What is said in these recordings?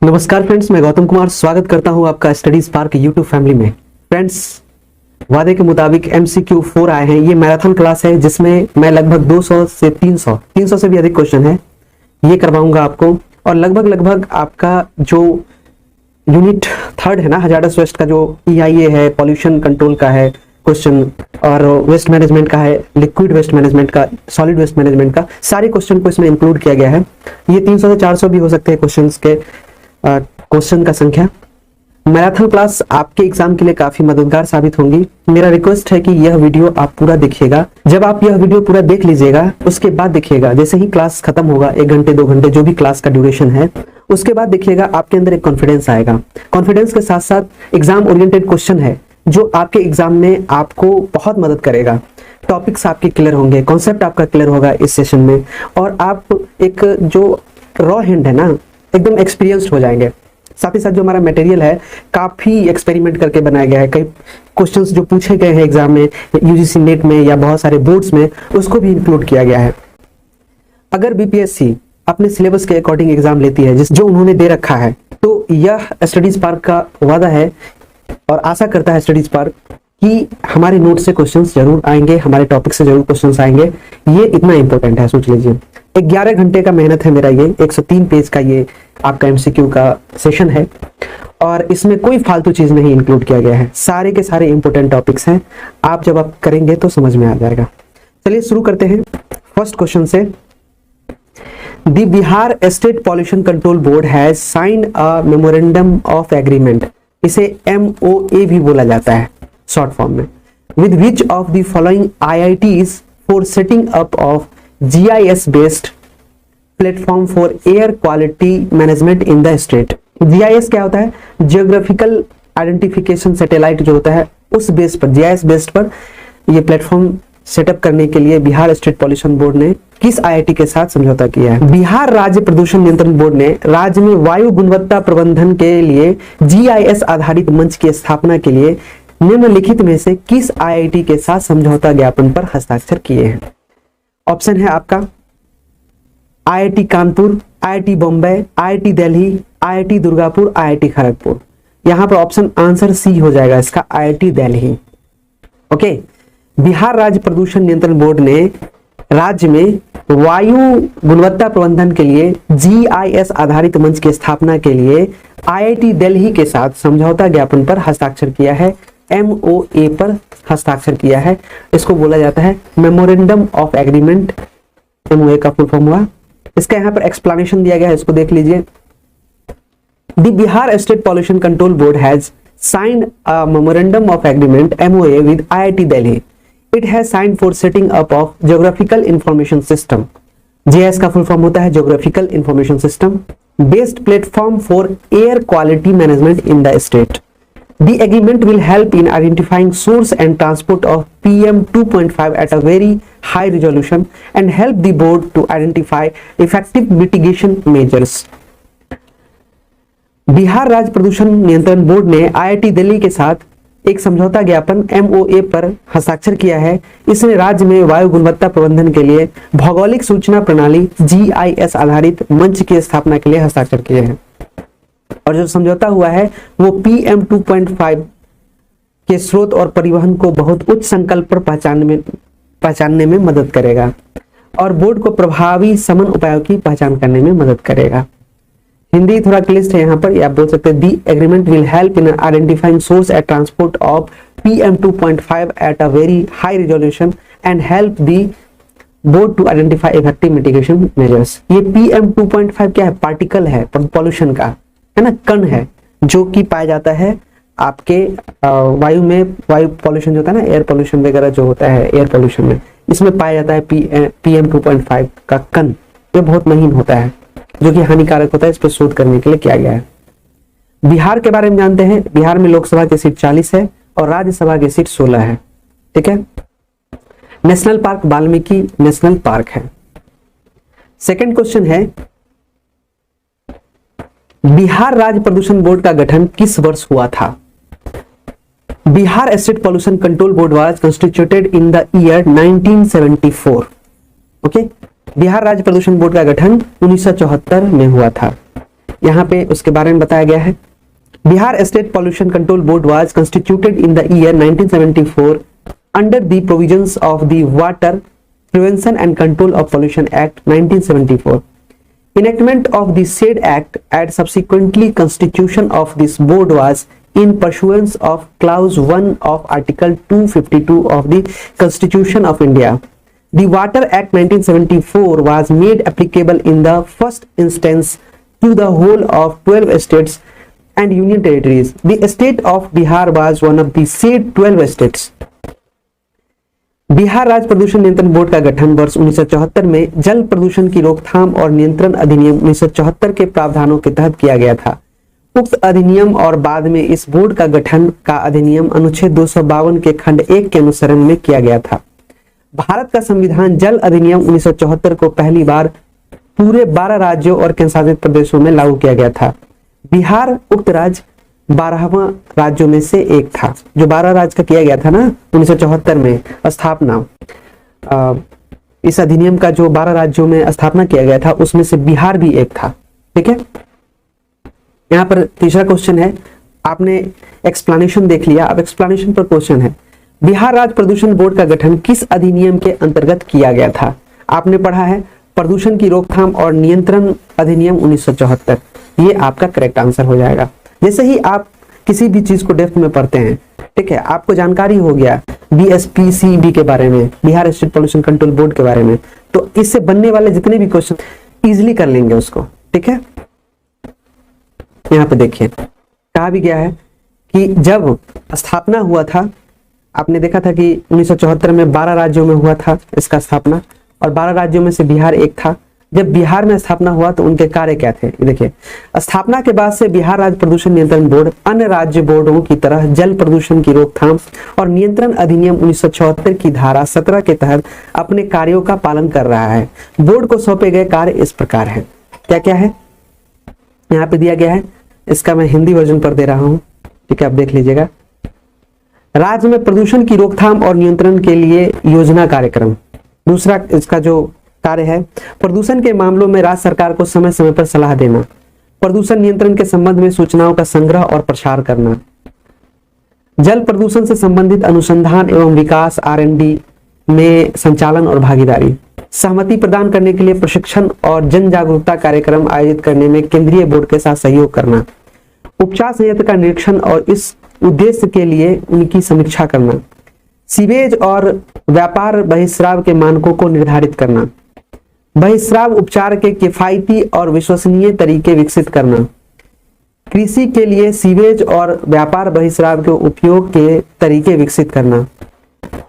नमस्कार फ्रेंड्स, मैं गौतम कुमार स्वागत करता हूं आपका स्टडी स्पार्क यूट्यूब फैमिली में। फ्रेंड्स, वादे के मुताबिक MCQ 4 आए हैं। ये मैराथन क्लास है जिसमें मैं लगभग 200 से 300 से भी अधिक क्वेश्चन है ये करवाऊंगा आपको। और लगभग आपका जो यूनिट 3 है ना, हजार्डस वेस्ट का जो EIA है, पॉल्यूशन कंट्रोल का है क्वेश्चन, और वेस्ट मैनेजमेंट का है, लिक्विड वेस्ट मैनेजमेंट का, सॉलिड वेस्ट मैनेजमेंट का, सारे क्वेश्चन को इसमें इंक्लूड किया गया है। ये 300 से 400 भी हो सकते हैं क्वेश्चन का संख्या। मैराथन क्लास आपके एग्जाम के लिए काफी मददगार साबित होंगी। मेरा रिक्वेस्ट है कि यह वीडियो आप पूरा देखिएगा। जब आप यह वीडियो पूरा देख लीजिएगा, उसके बाद देखिएगा, जैसे ही क्लास खत्म होगा, 1 घंटे 2 घंटे जो भी क्लास का ड्यूरेशन है, उसके बाद देखिएगा आपके अंदर एक कॉन्फिडेंस आएगा। कॉन्फिडेंस के साथ साथ एग्जाम ओरिएंटेड क्वेश्चन है जो आपके एग्जाम में आपको बहुत मदद करेगा। टॉपिक्स आपके क्लियर होंगे, कॉन्सेप्ट आपका क्लियर होगा इस सेशन में, और आप एक जो रॉ हैंड है ना, एकदम एक्सपीरियंस्ड हो जाएंगे। साथ ही साथ जो हमारा मटेरियल है काफी एक्सपेरिमेंट करके बनाया गया है। कई क्वेश्चंस जो पूछे गए हैं एग्जाम में, UGC नेट में या बहुत सारे बोर्ड्स में, उसको भी इंक्लूड किया गया है। अगर BPSC अपने सिलेबस के अकॉर्डिंग एग्जाम लेती है जो उन्होंने दे रखा है, तो यह स्टडी स्पार्क का वादा है और आशा करता है स्टडी स्पार्क कि हमारे नोट से क्वेश्चंस जरूर आएंगे, हमारे टॉपिक से जरूर क्वेश्चंस आएंगे। ये इतना इंपॉर्टेंट है, सोच लीजिए। 11 घंटे का मेहनत है मेरा। ये 103 पेज का ये आपका MCQ का सेशन है और इसमें कोई फालतू चीज नहीं इंक्लूड किया गया है। सारे के सारे इंपॉर्टेंट टॉपिक्स हैं। जब आप करेंगे तो समझ में आ जाएगा। चलिए शुरू करते हैं फर्स्ट क्वेश्चन से। The Bihar state pollution control board has signed a memorandum of agreement, इसे MOA भी बोला जाता है शॉर्ट फॉर्म में, with which of the following IITs for setting up of GIS based platform for air quality management in the state। GIS क्या होता है? Geographical identification satellite जो होता है, उस बेस पर, GIS बेस्ड पर ये प्लेटफॉर्म सेटअप करने के लिए बिहार स्टेट पॉल्यूशन बोर्ड ने किस IIT के साथ समझौता किया है? बिहार राज्य प्रदूषण नियंत्रण बोर्ड ने राज्य में वायु गुणवत्ता प्रबंधन के लिए GIS आधारित मंच की स्थापना के लिए निम्नलिखित में से किस IIT के साथ समझौता ज्ञापन पर हस्ताक्षर किए हैं? ऑप्शन है आपका IIT Kanpur, IIT Bombay, IIT Delhi, IIT Durgapur, IIT Kharagpur. यहां पर ऑप्शन आंसर C हो जाएगा इसका, IIT दिल्ली। ओके, बिहार राज्य प्रदूषण नियंत्रण बोर्ड ने राज्य में वायु गुणवत्ता प्रबंधन के लिए GIS आधारित मंच की स्थापना के लिए IIT दिल्ली के साथ समझौता ज्ञापन पर हस्ताक्षर किया है। MOA पर हस्ताक्षर किया है। इसको बोला जाता है मेमोरेंडम ऑफ एग्रीमेंट। MOA का फुल फॉर्म हुआ। इसका यहाँ पर एक्सप्लेनेशन दिया गया है, इसको देख लीजिए। The Bihar state pollution control board has signed a memorandum of agreement MOA with IIT Delhi. It has signed for setting up of geographical information system. GIS का फुल फॉर्म होता है geographical information system based platform for air quality management in the state. The agreement will help in identifying source and transport of PM 2.5 at a very high resolution and help the board to identify effective mitigation measures। Bihar राज्य प्रदूषण नियंत्रण board ने IIT Delhi के साथ एक समझौता ज्ञापन MOA पर हस्ताक्षर किया है। इसने राज्य में वायु गुणवत्ता प्रबंधन के लिए भौगोलिक सूचना प्रणाली GIS आधारित मंच की स्थापना के लिए हस्ताक्षर किए हैं। और जो समझौता हुआ है वो PM 2.5 के स्रोत और परिवहन को बहुत उच्च संकल्प पर पहचानने में मदद करेगा और बोर्ड को प्रभावी समन उपायों की पहचान करने में मदद करेगा। हिंदी थोड़ा क्लिष्ट है यहाँ पर, या आप बोल सकते हैं the agreement will help in identifying source and transport of PM 2.5 at a very high resolution and help the board to identify effective mitigation measures. ये PM 2.5 क्या है? पार्टिकल है, पॉल्यूशन का है ना, कण है जो कि पाया जाता है आपके वायु में। वायु पॉल्यूशन जो होता है ना, एयर पॉल्यूशन वगैरह जो होता है एयर पॉल्यूशन में, इसमें पाया जाता है PM 2.5 का कण, जो बहुत महीन होता है, जो कि हानिकारक होता है। इस पर शोध करने के लिए किया गया है। बिहार के बारे में जानते हैं। बिहार में लोकसभा की सीट 40 है और राज्यसभा की सीट 16 है। ठीक है। National park Valmiki national park है। सेकंड क्वेश्चन है, बिहार राज्य प्रदूषण बोर्ड का गठन किस वर्ष हुआ था? Bihar state pollution control board was constituted in the year 1974। Okay, Bihar राज्य प्रदूषण बोर्ड का गठन 1974 में हुआ था। यहाँ पे उसके बारे में बताया गया है। Bihar state pollution control board was constituted in the year 1974 under the provisions of the water prevention and control of pollution act 1974। Enactment of the said act and subsequently constitution of this board was in pursuance of clause 1 of article 252 of the Constitution of India. The Water Act 1974 was made applicable in the first instance to the whole of 12 states and union territories. The state of Bihar was one of the said 12 states. Bihar राज्य प्रदूषण नियंत्रण board का गठन वर्ष 1974 में जल प्रदूषण की रोकथाम और नियंत्रण अधिनियम 1974 के प्रावधानों के तहत किया गया था। उक्त अधिनियम और बाद में इस बोर्ड का गठन का अधिनियम अनुच्छेद 252 के खंड 1 के अनुसरण में किया गया था। भारत का संविधान जल अधिनियम 1974 को पहली बार पूरे 12 राज्यों और केंद्रशासित प्रदेशों में लागू किया गया था। बिहार उक्त राज्य 12वां राज्यों में से एक था। जो 12 राज्य का किया गया था ना 1974 में स्थापना, इस अधिनियम का जो 12 राज्यों में स्थापना किया गया था उसमें से बिहार भी एक था। ठीक है, यहाँ पर तीसरा क्वेश्चन है, आपने एक्सप्लेनेशन देख लिया, अब एक्सप्लेनेशन पर क्वेश्चन है, बिहार राज्य प्रदूषण बोर्ड का गठन किस अधिनियम के अंतर्गत किया गया था? आपने पढ़ा है प्रदूषण की रोकथाम और नियंत्रण अधिनियम 1974, ये आपका करेक्ट आंसर हो जाएगा। जैसे ही आप किसी भी चीज को डेप्थ में पढ़ते हैं, ठीक है, आपको जानकारी हो गया BSPCB के बारे में, Bihar state pollution control board के बारे में, तो इससे बनने वाले जितने भी क्वेश्चन इजीली कर लेंगे उसको। ठीक है, यहाँ पे देखिए कहा भी गया है कि जब स्थापना हुआ था, आपने देखा था कि 1974 में 12 राज्यों में हुआ था इसका स्थापना, और 12 राज्यों में से बिहार एक था। जब बिहार में स्थापना हुआ तो उनके कार्य क्या थे? देखिए, स्थापना के बाद से बिहार राज्य प्रदूषण नियंत्रण बोर्ड अन्य राज्य बोर्डों की तरह जल प्रदूषण की रोकथाम और नियंत्रण अधिनियम 1974 की धारा 17 के तहत अपने कार्यों का पालन कर रहा है। बोर्ड को सौंपे गए कार्य इस प्रकार है, क्या क्या है यहाँ पे दिया गया है, इसका मैं हिंदी वर्जन पर दे रहा हूँ। ठीक है, आप देख लीजिएगा। राज्य में प्रदूषण की रोकथाम और नियंत्रण के लिए योजना कार्यक्रम। दूसरा इसका जो कार्य है, प्रदूषण के मामलों में राज्य सरकार को समय समय पर सलाह देना, प्रदूषण नियंत्रण के संबंध में सूचनाओं का संग्रह और प्रसार करना, जल प्रदूषण से संबंधित अनुसंधान एवं विकास R&D में संचालन और भागीदारी, सहमति प्रदान करने के लिए प्रशिक्षण और जन जागरूकता कार्यक्रम आयोजित करने में केंद्रीय बोर्ड के साथ सहयोग करना, उपचार संयंत्र का निरीक्षण और इस उद्देश्य के लिए उनकी समीक्षा करना, सीवेज और व्यापार बहिस्राव के मानकों को निर्धारित करना, बहिस्राव उपचार के किफायती और विश्वसनीय तरीके विकसित करना, कृषि के लिए सीवेज और व्यापार बहिस्राव के उपयोग के तरीके विकसित करना,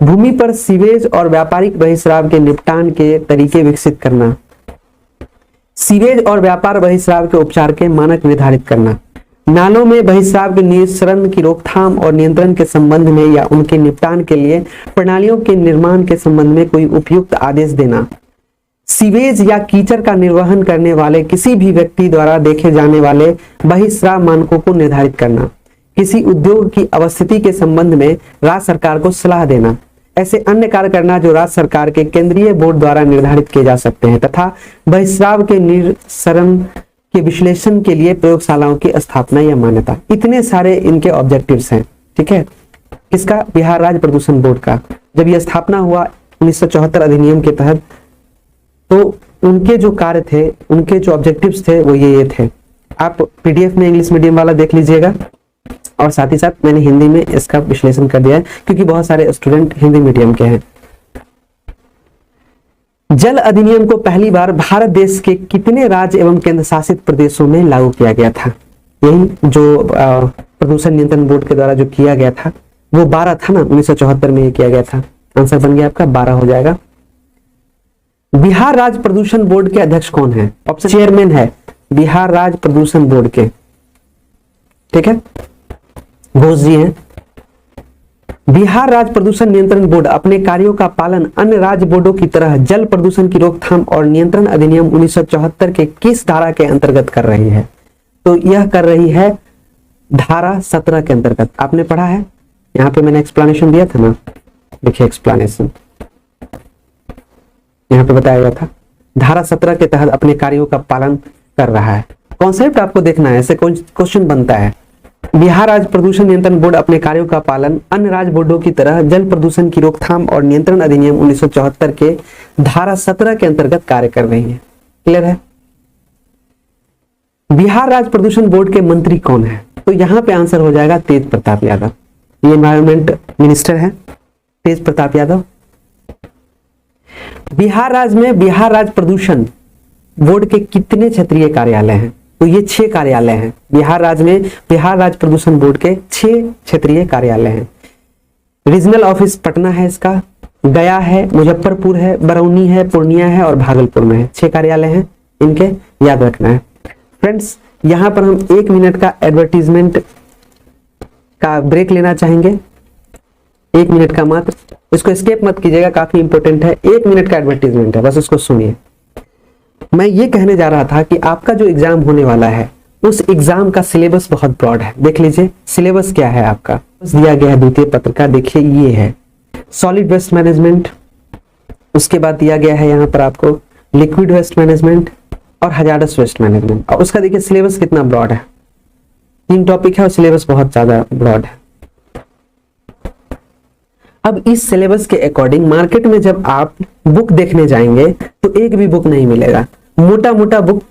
भूमि पर सीवेज और व्यापारिक बहिस्राव के निपटान के तरीके विकसित करना, सीवेज और व्यापार बहिस्राव के उपचार के मानक निर्धारित करना, नालों में बहिस्राव के निस्सरण की रोकथाम और नियंत्रण के संबंध में या उनके निपटान के लिए प्रणालियों के निर्माण के संबंध में कोई उपयुक्त आदेश देना, सीवेज या कीचड़ का निर्वहन करने वाले किसी भी व्यक्ति द्वारा देखे जाने वाले बहिस्राव मानकों को निर्धारित करना, किसी उद्योग की अवस्थिति के संबंध में राज्य सरकार को सलाह देना, ऐसे अन्य कार्य करना जो राज्य सरकार के केंद्रीय बोर्ड द्वारा निर्धारित किए जा सकते हैं, तथा बहिस्राव के निस्सरण के विश्लेषण के लिए प्रयोगशालाओं की स्थापना या मान्यता। इतने सारे इनके ऑब्जेक्टिव्स हैं। ठीक है, किसका? बिहार राज्य प्रदूषण बोर्ड का। जब यह स्थापना हुआ 1974 अधिनियम के तहत, तो उनके जो कार्य थे, उनके जो ऑब्जेक्टिव्स थे वो ये थे। आप PDF में इंग्लिश मीडियम वाला देख लीजिएगा, और साथ ही साथ मैंने हिंदी में इसका विश्लेषण कर दिया है क्योंकि बहुत सारे स्टूडेंट हिंदी मीडियम के हैं। जल अधिनियम को पहली बार भारत देश के कितने राज्य एवं केंद्र शासित प्रदेशों में लागू किया गया था? यही जो प्रदूषण नियंत्रण बोर्ड के द्वारा जो किया गया था वो 12 था ना, 1974 में ये किया गया था। आंसर बन गया आपका 12 हो जाएगा। बिहार राज्य प्रदूषण बोर्ड के अध्यक्ष कौन है? ऑप्शन चेयरमैन है बिहार राज्य प्रदूषण बोर्ड के, ठीक है, घोष जी हैं। बिहार राज्य प्रदूषण नियंत्रण बोर्ड अपने कार्यों का पालन अन्य राज्य बोर्डों की तरह जल प्रदूषण की रोकथाम और नियंत्रण अधिनियम 1974 के किस धारा के अंतर्गत कर रही है? तो यह कर रही है धारा 17 के अंतर्गत। आपने पढ़ा है, यहाँ पे मैंने एक्सप्लेनेशन दिया था ना, देखिए एक्सप्लेनेशन यहाँ पे बताया गया था, धारा 17 के तहत अपने कार्यों का पालन कर रहा है। कॉन्सेप्ट आपको देखना है, ऐसे क्वेश्चन बनता है। बिहार राज्य प्रदूषण नियंत्रण बोर्ड अपने कार्यों का पालन अन्य राज्य बोर्डों की तरह जल प्रदूषण की रोकथाम और नियंत्रण अधिनियम 1974 के धारा 17 के अंतर्गत कार्य कर रही है। क्लियर है? बिहार राज्य प्रदूषण बोर्ड के मंत्री कौन है? तो यहां पे आंसर हो जाएगा तेज प्रताप यादव। ये एनवायरमेंट मिनिस्टर है तेज प्रताप यादव। बिहार राज्य में बिहार राज्य प्रदूषण बोर्ड के कितने क्षेत्रीय कार्यालय हैं? तो ये 6 कार्यालय हैं। बिहार राज्य में बिहार राज्य प्रदूषण बोर्ड के 6 क्षेत्रीय कार्यालय हैं। रीजनल ऑफिस पटना है, इसका गया है, मुजफ्फरपुर है, बरौनी है, पूर्णिया है और भागलपुर में है। 6 कार्यालय हैं, इनके याद रखना है। फ्रेंड्स, यहां पर हम 1 मिनट का एडवर्टीजमेंट का ब्रेक लेना चाहेंगे, 1 मिनट का मात्र। इसको स्किप मत कीजिएगा, काफी इंपॉर्टेंट है। 1 मिनट का एडवर्टीजमेंट है, बस उसको सुनिए। मैं ये कहने जा रहा था कि आपका जो एग्जाम होने वाला है उस एग्जाम का सिलेबस बहुत ब्रॉड है। देख लीजिए सिलेबस क्या है आपका, दिया गया है द्वितीय पत्र का। देखिए ये है सॉलिड वेस्ट मैनेजमेंट, उसके बाद दिया गया है यहाँ पर आपको लिक्विड वेस्ट मैनेजमेंट और हजार्डस वेस्ट मैनेजमेंट। और उसका देखिए सिलेबस कितना ब्रॉड है, 3 टॉपिक है और सिलेबस बहुत ज्यादा ब्रॉड है। अब इस सिलेबस के अकॉर्डिंग मार्केट में जब आप बुक देखने जाएंगे तो एक भी बुक नहीं मिलेगा। मोटा मोटा बुक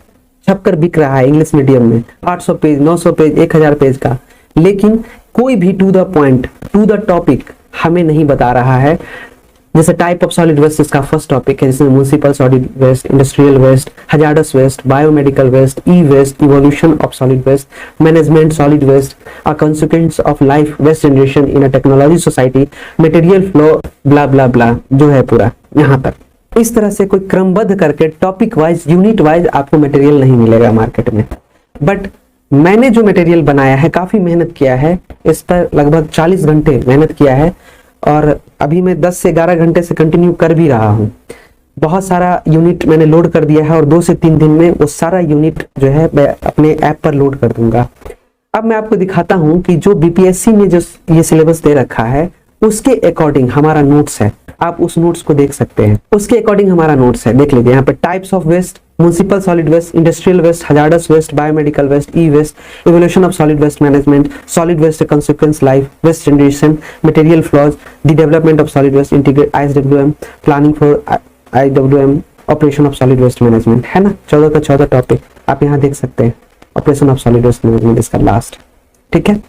छपकर बिक रहा है इंग्लिश मीडियम में, 800 पेज, 900 पेज, 1000 पेज का, लेकिन कोई भी to the point, to the topic हमें नहीं बता रहा है। जैसे टाइप ऑफ सॉलिड वेस्ट इसका फर्स्ट टॉपिक है, जिसमें municipal solid waste, industrial waste, hazardous waste, biomedical waste, e waste, evolution of solid waste, management solid waste, a consequence of life, waste generation in a technology society, material flow, blah blah blah, जो है पूरा यहाँ पर। इस तरह से कोई क्रमबद्ध करके टॉपिक वाइज, यूनिट वाइज आपको मटेरियल नहीं मिलेगा मार्केट में। बट मैंने जो मटेरियल बनाया है, काफी मेहनत किया है इस पर, लगभग 40 घंटे मेहनत किया है और अभी मैं 10 से 11 घंटे से कंटिन्यू कर भी रहा हूँ। बहुत सारा यूनिट मैंने लोड कर दिया है और 2 से 3 दिन में वो सारा यूनिट जो है मैं अपने ऐप पर लोड कर दूंगा। अब मैं आपको दिखाता हूँ कि जो बीपीएससी ने जो ये सिलेबस दे रखा है उसके अकॉर्डिंग हमारा नोट्स है। आप उस नोट्स को देख सकते हैं, उसके अकॉर्डिंग हमारा नोट्स है। देख लीजिए यहाँ पर types of waste, municipal solid waste, industrial waste, hazardous waste, biomedical waste, e waste, evolution of solid waste management, solid waste consequence life, waste generation, material flows, the development of solid waste, integrate ISWM, planning for IWM, operation of solid waste management, है ना। 14 का 14 topic आप यहाँ देख सकते हैं। Operation of solid waste management इसका last, ठीक है।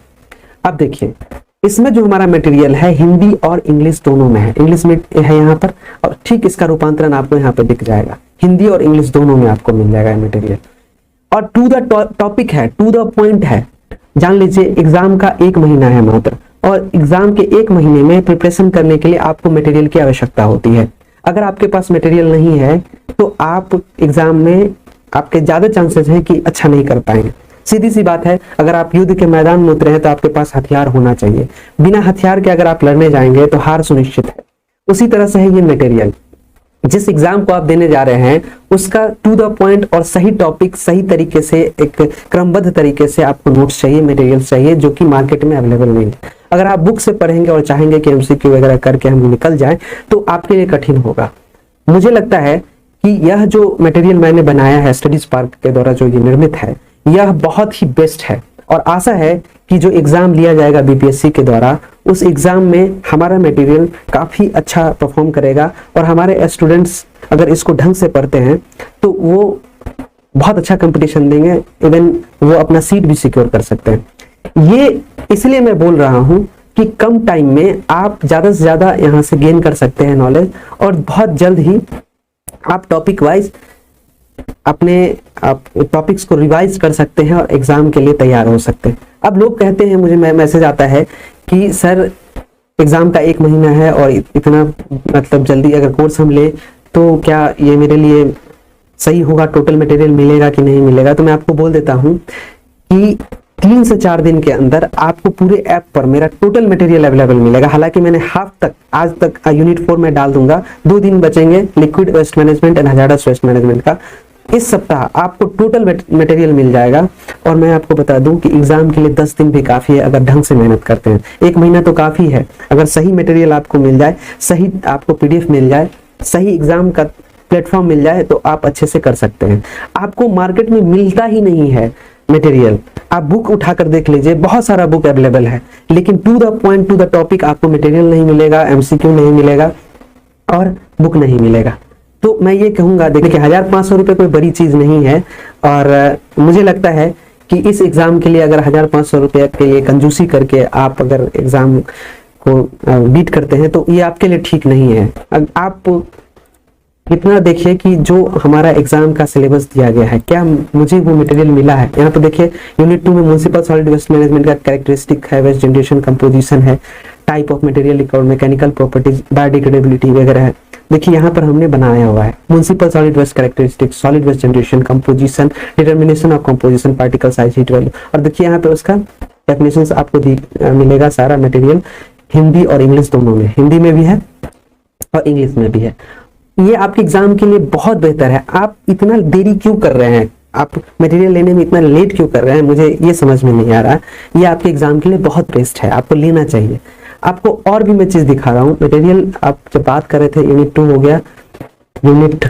अब देखिए इसमें जो हमारा मटेरियल है हिंदी और इंग्लिश दोनों में है। इंग्लिश में है यहाँ पर और ठीक इसका रूपांतरण आपको यहाँ पे दिख जाएगा। हिंदी और इंग्लिश दोनों में आपको मिल जाएगा मटेरियल। और टू द टॉपिक है, टू द पॉइंट है। जान लीजिए एग्जाम का 1 महीना है मात्र, और एग्जाम के 1 महीने में प्रिपरेशन करने के लिए आपको मटेरियल की आवश्यकता होती है। अगर आपके पास मटेरियल नहीं है तो आप एग्जाम में आपके ज्यादा चांसेस हैं कि अच्छा नहीं कर पाएंगे। सीधी सी बात है, अगर आप युद्ध के मैदान में उतरे हैं तो आपके पास हथियार होना चाहिए। बिना हथियार के अगर आप लड़ने जाएंगे तो हार सुनिश्चित है। उसी तरह से है ये मटेरियल। जिस एग्जाम को आप देने जा रहे हैं उसका टू द पॉइंट और सही टॉपिक, सही तरीके से, एक क्रमबद्ध तरीके से आपको नोट्स चाहिए, मटेरियल चाहिए, जो कि मार्केट में अवेलेबल नहीं है। अगर आप बुक से पढ़ेंगे और चाहेंगे कि एमसीक्यू वगैरह करके हम निकल जाए तो आपके लिए कठिन होगा। मुझे लगता है कि यह जो मटेरियल मैंने बनाया है स्टडी स्पार्क के द्वारा जो ये निर्मित है, यह बहुत ही बेस्ट है। और आशा है कि जो एग्जाम लिया जाएगा बीपीएससी के द्वारा, उस एग्जाम में हमारा मटेरियल काफी अच्छा परफॉर्म करेगा और हमारे स्टूडेंट्स अगर इसको ढंग से पढ़ते हैं तो वो बहुत अच्छा कंपटीशन देंगे, इवन वो अपना सीट भी सिक्योर कर सकते हैं। ये इसलिए मैं बोल रहा हूं कि कम टाइम में आप ज्यादा से ज्यादा यहाँ से गेन कर सकते हैं नॉलेज, और बहुत जल्द ही आप टॉपिक वाइज अपने टॉपिक्स को रिवाइज कर सकते हैं और एग्जाम के लिए तैयार हो सकते हैं। अब लोग कहते हैं, मुझे मैसेज आता है कि सर एग्जाम का 1 महीना है और इतना मतलब जल्दी अगर कोर्स हम ले तो क्या ये मेरे लिए सही होगा, टोटल मटेरियल मिलेगा कि नहीं मिलेगा। तो मैं आपको बोल देता हूं कि 3 से 4 दिन के अंदर आपको पूरे ऐप पर मेरा टोटल मटेरियल अवेलेबल मिलेगा। हालांकि मैंने हाफ तक, आज तक यूनिट 4 में डाल दूंगा, 2 दिन बचेंगे liquid waste management and hazardous waste management का। इस सप्ताह आपको टोटल मटेरियल मिल जाएगा। और मैं आपको बता दूं कि एग्जाम के लिए 10 दिन भी काफी है अगर ढंग से मेहनत करते हैं। 1 महीना तो काफी है। अगर सही मटेरियल आपको मिल जाए, सही आपको पीडीएफ मिल जाए, सही एग्जाम का प्लेटफॉर्म मिल जाए तो आप अच्छे से कर सकते हैं। आपको मार्केट में मिलता ही नहीं है मटेरियल। आप बुक उठाकर देख लीजिए, बहुत सारा बुक अवेलेबल है, लेकिन to the point to the topic आपको मटेरियल नहीं मिलेगा, एमसीक्यू नहीं मिलेगा और बुक नहीं मिलेगा। तो मैं ये कहूंगा, देखिए 1500 रुपये कोई बड़ी चीज नहीं है, और मुझे लगता है कि इस एग्जाम के लिए अगर 1500 रुपये के लिए कंजूसी करके आप अगर एग्जाम को बीट करते हैं तो ये आपके लिए ठीक नहीं है। आप इतना देखिए कि जो हमारा एग्जाम का सिलेबस दिया गया है, क्या मुझे वो मटेरियल मिला है। यहाँ पे देखिए यूनिट 2 में म्युनिसिपल सॉलिड वेस्ट मैनेजमेंट का कैरेक्टरिस्टिक है, वेस्ट जनरेशन कंपोजिशन है, type of material record, mechanical properties, biodegradability वगैरह है। देखिए यहाँ पर हमने बनाया हुआ है municipal solid waste characteristic, solid waste generation composition, determination of composition, particle size, heat value, और देखिए यहाँ पे उसका डेफिनेशन आपको मिलेगा सारा मटेरियल हिंदी और इंग्लिश दोनों में, हिंदी में भी है और इंग्लिश में भी है। ये आपके एग्जाम के लिए बहुत बेहतर है। आप इतना देरी क्यों कर रहे हैं, आप मटेरियल लेने में इतना लेट क्यों कर रहे हैं, मुझे ये समझ में नहीं आ रहा। ये आपके एग्जाम के लिए बहुत बेस्ट है, आपको लेना चाहिए। आपको और भी मैं चीज दिखा रहा हूँ मटेरियल। आप जब बात कर रहे थे यूनिट 2 हो गया, यूनिट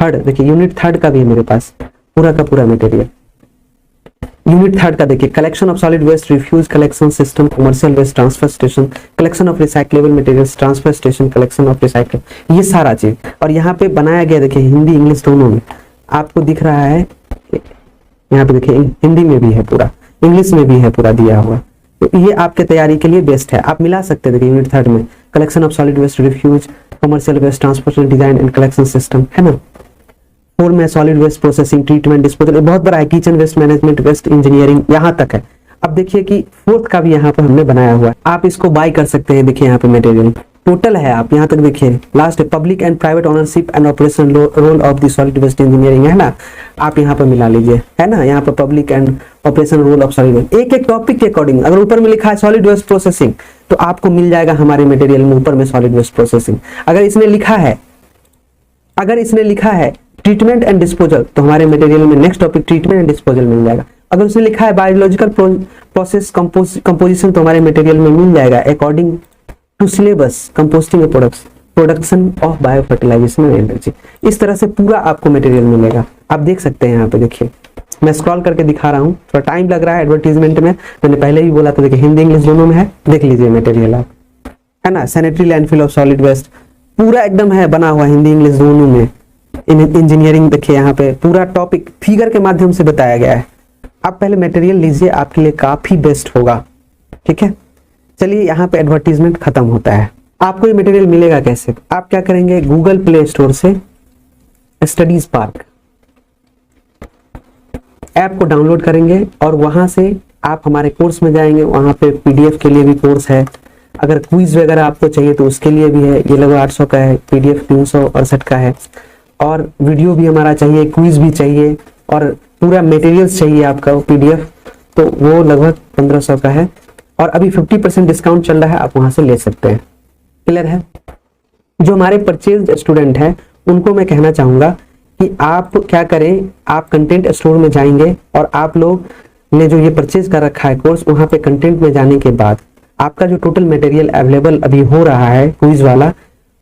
3, देखिए यूनिट 3 का भी है मेरे पास पूरा का पूरा मटेरियल। यूनिट 3 का देखिए collection of solid waste, refuse collection system, commercial waste transfer station, collection of recyclable materials, transfer station, collection of recycle, ये सारा चीज। और यहाँ पे बनाया गया देखिए हिंदी इंग्लिश दोनों में, आपको दिख रहा है यहाँ पे देखिए हिंदी में भी है पूरा, इंग्लिश में भी है पूरा दिया हुआ। तो ये आपके तैयारी के लिए बेस्ट है, आप मिला सकते हैं। देखिए यूनिट 3 में collection of solid waste, refuse, commercial waste, transportation, design and collection system है ना। 4 में solid waste processing, treatment, disposal, बहुत बड़ा है, kitchen waste management, waste engineering, यहाँ तक है। अब देखिए कि 4th का भी यहाँ पर हमने बनाया हुआ है, आप इसको बाय कर सकते हैं। देखिए यहाँ पे मटेरियल टोटल है, आप यहाँ तक देखिए last public and private ownership and operation role of the solid waste engineering है ना, आप यहाँ पर मिला लीजिए, है ना। यहाँ पर public and operation role of solid waste, एक एक टॉपिक के अकॉर्डिंग। अगर ऊपर में लिखा है सॉलिड वेस्ट प्रोसेसिंग तो आपको मिल जाएगा हमारे मटेरियल में ऊपर में सॉलिड वेस्ट प्रोसेसिंग। अगर इसने लिखा है ट्रीटमेंट एंड डिस्पोजल तो हमारे मटेरियल में next topic treatment and disposal मिल जाएगा। अगर उसने लिखा है बायोलॉजिकल प्रोसेस कंपोजिशन तो हमारे मटेरियल में मिल जाएगा according to syllabus composting production of bio fertilization and energy. इस तरह से पूरा आपको मटेरियल मिलेगा, आप देख सकते हैं। यहाँ पे देखिए मैं स्क्रॉल करके दिखा रहा हूँ, थोड़ा टाइम लग रहा है एडवर्टीजमेंट में, मैंने पहले ही बोला था। देखिए हिंदी इंग्लिश दोनों में है, देख लीजिए मटेरियल आप, है ना। Sanitary landfill of solid waste पूरा एकदम है बना हुआ हिंदी इंग्लिश दोनों में। इंजीनियरिंग देखिए यहाँ पे पूरा टॉपिक फिगर के माध्यम से बताया गया है। आप पहले मटेरियल लीजिए, आपके लिए काफी बेस्ट होगा, ठीक है। चलिए यहाँ पे एडवर्टीजमेंट खत्म होता है। आपको ये मटेरियल मिलेगा कैसे, आप क्या करेंगे, गूगल प्ले स्टोर से स्टडीज पार्क ऐप को डाउनलोड करेंगे और वहां से आप हमारे कोर्स में जाएंगे। वहां पे पीडीएफ के लिए भी कोर्स है, अगर क्विज वगैरह आपको चाहिए तो उसके लिए भी है। ये लगभग 800 का है, पीडीएफ 368 का है, और वीडियो भी हमारा चाहिए, क्विज भी चाहिए और पूरा मटेरियल्स चाहिए आपका पीडीएफ, तो वो लगभग 1500 का है। और अभी 50% डिस्काउंट चल रहा है, आप वहां से ले सकते हैं। क्लियर है। जो हमारे परचेज स्टूडेंट हैं उनको मैं कहना चाहूंगा कि आप क्या करें, आप कंटेंट स्टोर में जाएंगे और आप लोग ने जो ये परचेज कर रखा है कोर्स, वहां पे कंटेंट में जाने के बाद आपका जो टोटल मटेरियल अवेलेबल अभी हो रहा है क्विज वाला,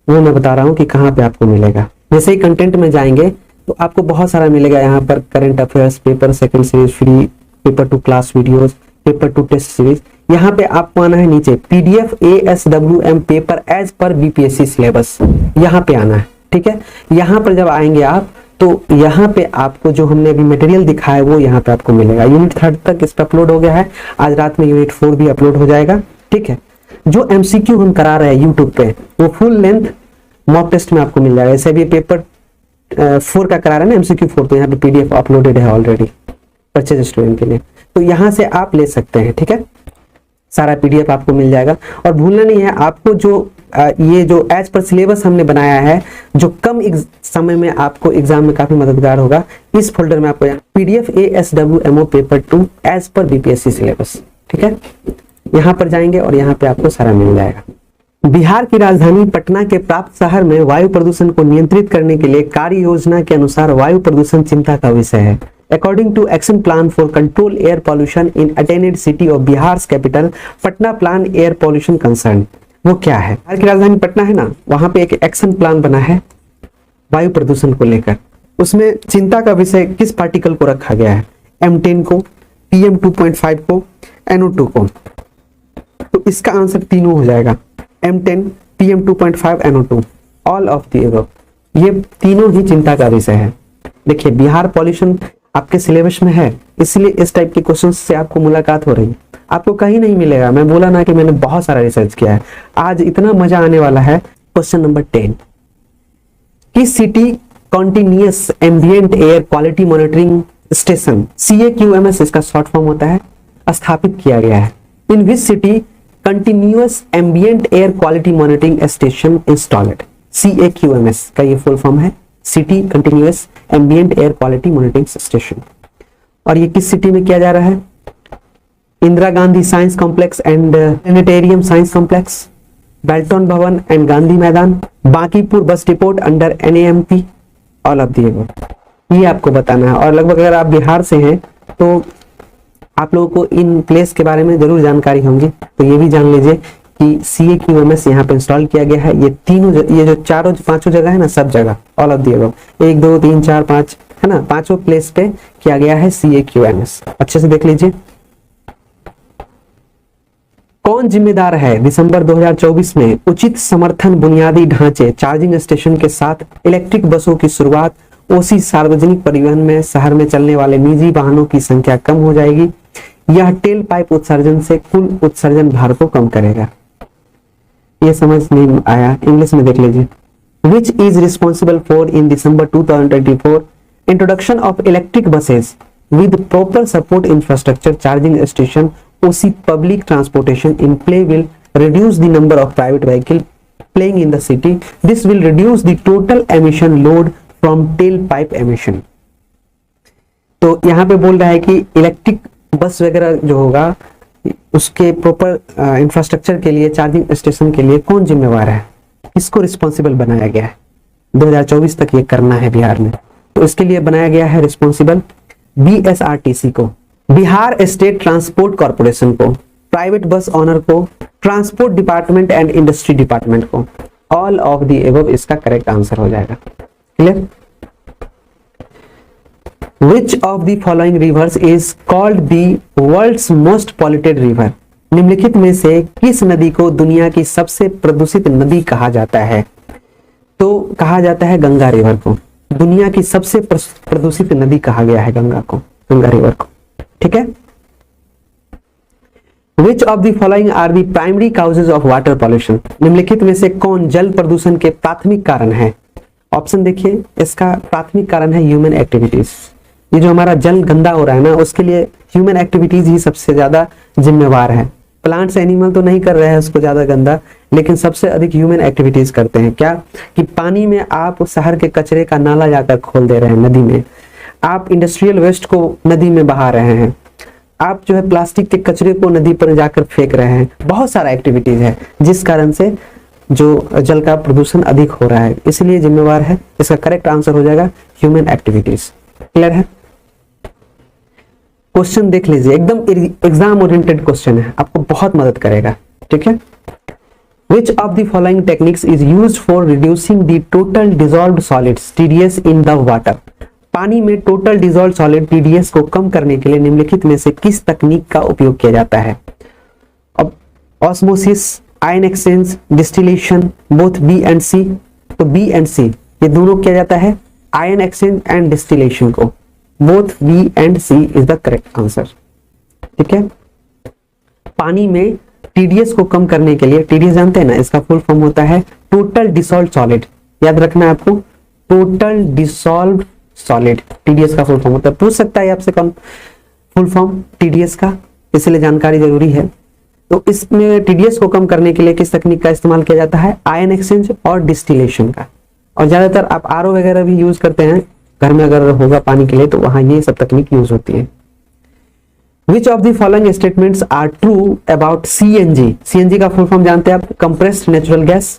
वो मैं बता रहा हूँ कि कहाँ पे आपको मिलेगा। जैसे ही कंटेंट में जाएंगे तो आपको बहुत सारा मिलेगा यहाँ पर, current affairs, paper second series free, paper two class videos, paper two test series. यहाँ पे आपको आना है नीचे PDF ASWM paper as per BPSC syllabus, यहाँ पे आना है, ठीक है। यहाँ पर जब आएंगे आप तो यहाँ पे आपको जो हमने अभी मटेरियल दिखा है वो यहाँ पे आपको मिलेगा। यूनिट 3 तक इस पर अपलोड हो गया है, आज रात में यूनिट 4 भी अपलोड हो जाएगा, ठीक है। जो एमसीक्यू हम करा रहे हैं यूट्यूब पे वो फुल लेंथ मॉक टेस्ट में आपको मिल जाएगा। ऐसे भी पेपर 4 का करा रहे हैं ना एमसीक्यू 4, तो यहाँ पे पीडीएफ अपलोडेड है ऑलरेडी परचेज स्टूडेंट के लिए, तो यहाँ से आप ले सकते हैं, ठीक है। सारा पीडीएफ आपको मिल जाएगा। और भूलना नहीं है आपको जो ये जो एज पर सिलेबस हमने बनाया है, जो कम समय में आपको एग्जाम में काफी मददगार होगा, इस फोल्डर में आपको PDF ASWMO paper 2 as per BPSC syllabus, ठीक है। यहाँ पर जाएंगे और यहाँ पे आपको सारा मिल जाएगा। बिहार की राजधानी पटना के प्राप्त शहर में वायु प्रदूषण को नियंत्रित करने के लिए कार्य योजना के अनुसार वायु प्रदूषण चिंता का विषय है। According to action plan for control air pollution in attended city of Bihar's capital, Patna plan air pollution concern, वो क्या है। बिहार की राजधानी पटना है ना, वहां पे एक एक्शन प्लान बना है वायु प्रदूषण को लेकर। उसमें चिंता का विषय किस पार्टिकल को रखा गया है? M10 को, PM2.5 को, NO2 को। तो इसका आंसर तीनों हो जाएगा, M10, PM2.5, NO2, all of the above. ये तीनों ही चिंता का विषय है। देखिए बिहार पॉल्यूशन आपके सिलेबस में है, इसलिए इस टाइप के क्वेश्चन से आपको मुलाकात हो रही है। आपको कहीं नहीं मिलेगा। मैं बोला ना कि मैंने बहुत सारा रिसर्च किया है। आज इतना मजा आने वाला है। क्वेश्चन नंबर 10, किस city continuous ambient air quality monitoring station, CAQMS इसका शॉर्ट फॉर्म होता है, स्थापित किया गया है? In which city continuous ambient air quality monitoring station installed? CAQMS का ये फुल फॉर्म है, city continuous ambient air quality monitoring station. और ये किस सिटी में किया जा रहा है? Indira Gandhi science complex and planetarium science complex, Beltron Bhawan and Gandhi Maidan, Bankipur bus depot under NAMP, all of the above. ये आपको बताना है। और लगभग अगर आप बिहार से हैं तो आप लोगों को इन प्लेस के बारे में जरूर जानकारी होंगी। तो ये भी जान लीजिए कि CAQMS यहाँ पे इंस्टॉल किया गया है। ये तीनों ये जो चारों पांचों जगह है ना, सब जगह ऑल ऑफ द अबव, 1 2 3 4 5 है ना, पांचों प्लेस पे किया गया है CAQMS। अच्छे से देख लीजिए। कौन जिम्मेदार है दिसंबर 2024 में उचित समर्थन बुनियादी ढांचे चार्जिंग स्टेशन के साथ इलेक्ट्रिक बसों की शुरुआत? ओसी सार्वजनिक परिवहन में शहर में चलने वाले निजी वाहनों की संख्या कम हो जाएगी। यह टेल पाइप उत्सर्जन से कुल उत्सर्जन भार को कम करेगा। ये समझ नहीं आया, इंग्लिश में देख लीजिए। Which is responsible for in December 2024 introduction of electric buses with proper support infrastructure charging station OC public transportation in play will reduce the number of private vehicle playing in the city. This will reduce the total emission load from tailpipe emission. तो यहाँ पे बोल रहा है कि electric bus वगैरह जो होगा उसके प्रॉपर इंफ्रास्ट्रक्चर के लिए, चार्जिंग स्टेशन के लिए कौन जिम्मेवार है? इसको रिस्पॉन्सिबल बनाया गया है। 2024 तक ये करना है बिहार में, तो इसके लिए बनाया गया है रिस्पॉन्सिबल BSRTC को, बिहार स्टेट ट्रांसपोर्ट कॉर्पोरेशन को, प्राइवेट बस ऑनर को, transport department and industry department को। ऑल ऑफ द अबव इसका करेक्ट आंसर हो जाएगा। Clear? Which of the following rivers is called the world's most polluted river? निम्नलिखित में से किस नदी को दुनिया की सबसे प्रदूषित नदी कहा जाता है? तो कहा जाता है गंगा रिवर को। दुनिया की सबसे प्रदूषित नदी कहा गया है गंगा को, गंगा रिवर को। ठीक है। Which of the following are the primary causes of water pollution? निम्नलिखित में से कौन जल प्रदूषण के प्राथमिक कारण है? ऑप्शन देखिए, इसका प्राथमिक कारण है ह्यूमन एक्टिविटीज। ये जो हमारा जल गंदा हो रहा है ना, उसके लिए ह्यूमन एक्टिविटीज ही सबसे ज्यादा जिम्मेवार है। प्लांट्स एनिमल तो नहीं कर रहे हैं उसको ज्यादा गंदा, लेकिन सबसे अधिक ह्यूमन एक्टिविटीज करते हैं। क्या कि पानी में आप शहर के कचरे का नाला जाकर खोल दे रहे हैं नदी में, आप इंडस्ट्रियल वेस्ट को नदी में बहा रहे हैं, आप जो है प्लास्टिक के कचरे को नदी पर जाकर फेंक रहे हैं। बहुत सारा एक्टिविटीज है जिस कारण से जो जल का प्रदूषण अधिक हो रहा है, इसलिए जिम्मेवार है। इसका करेक्ट आंसर हो जाएगा ह्यूमन एक्टिविटीज। क्लियर है? क्वेश्चन देख लीजिए, एकदम एग्जाम ओरिएंटेड क्वेश्चन है, आपको बहुत मदद करेगा। ठीक है। Which of the following techniques is used for reducing the total dissolved solids TDS in the water? पानी में टोटल डिजॉल्व सॉलिड TDS को कम करने के लिए निम्नलिखित में से किस तकनीक का उपयोग किया जाता है? अब osmosis, ion exchange, distillation, both B and C। तो B एंड C ये दोनों किया जाता है, आयन एक्सचेंज एंड डिस्टिलेशन को। Both B and C is the correct answer. ठीक है। पानी में TDS को कम करने के लिए, TDS जानते हैं ना, इसका फुल फॉर्म होता है टोटल डिसॉल्व सॉलिड। याद रखना है आपको, टोटल डिसॉल्व सॉलिड TDS का फुल फॉर्म होता है। पूछ सकता है आपसे कौन फुल फॉर्म TDS का, इसलिए जानकारी जरूरी है। तो इसमें TDS को कम करने के लिए किस तकनीक का इस्तेमाल किया जाता है? आयन एक्सचेंज और डिस्टिलेशन का। और ज्यादातर आप RO वगैरह भी यूज करते हैं घर में, अगर होगा पानी के लिए तो वहां ये सब तकनीक यूज होती है। Which of the following statements are true about CNG? CNG का फुल फॉर्म जानते हैं आप? Compressed natural gas.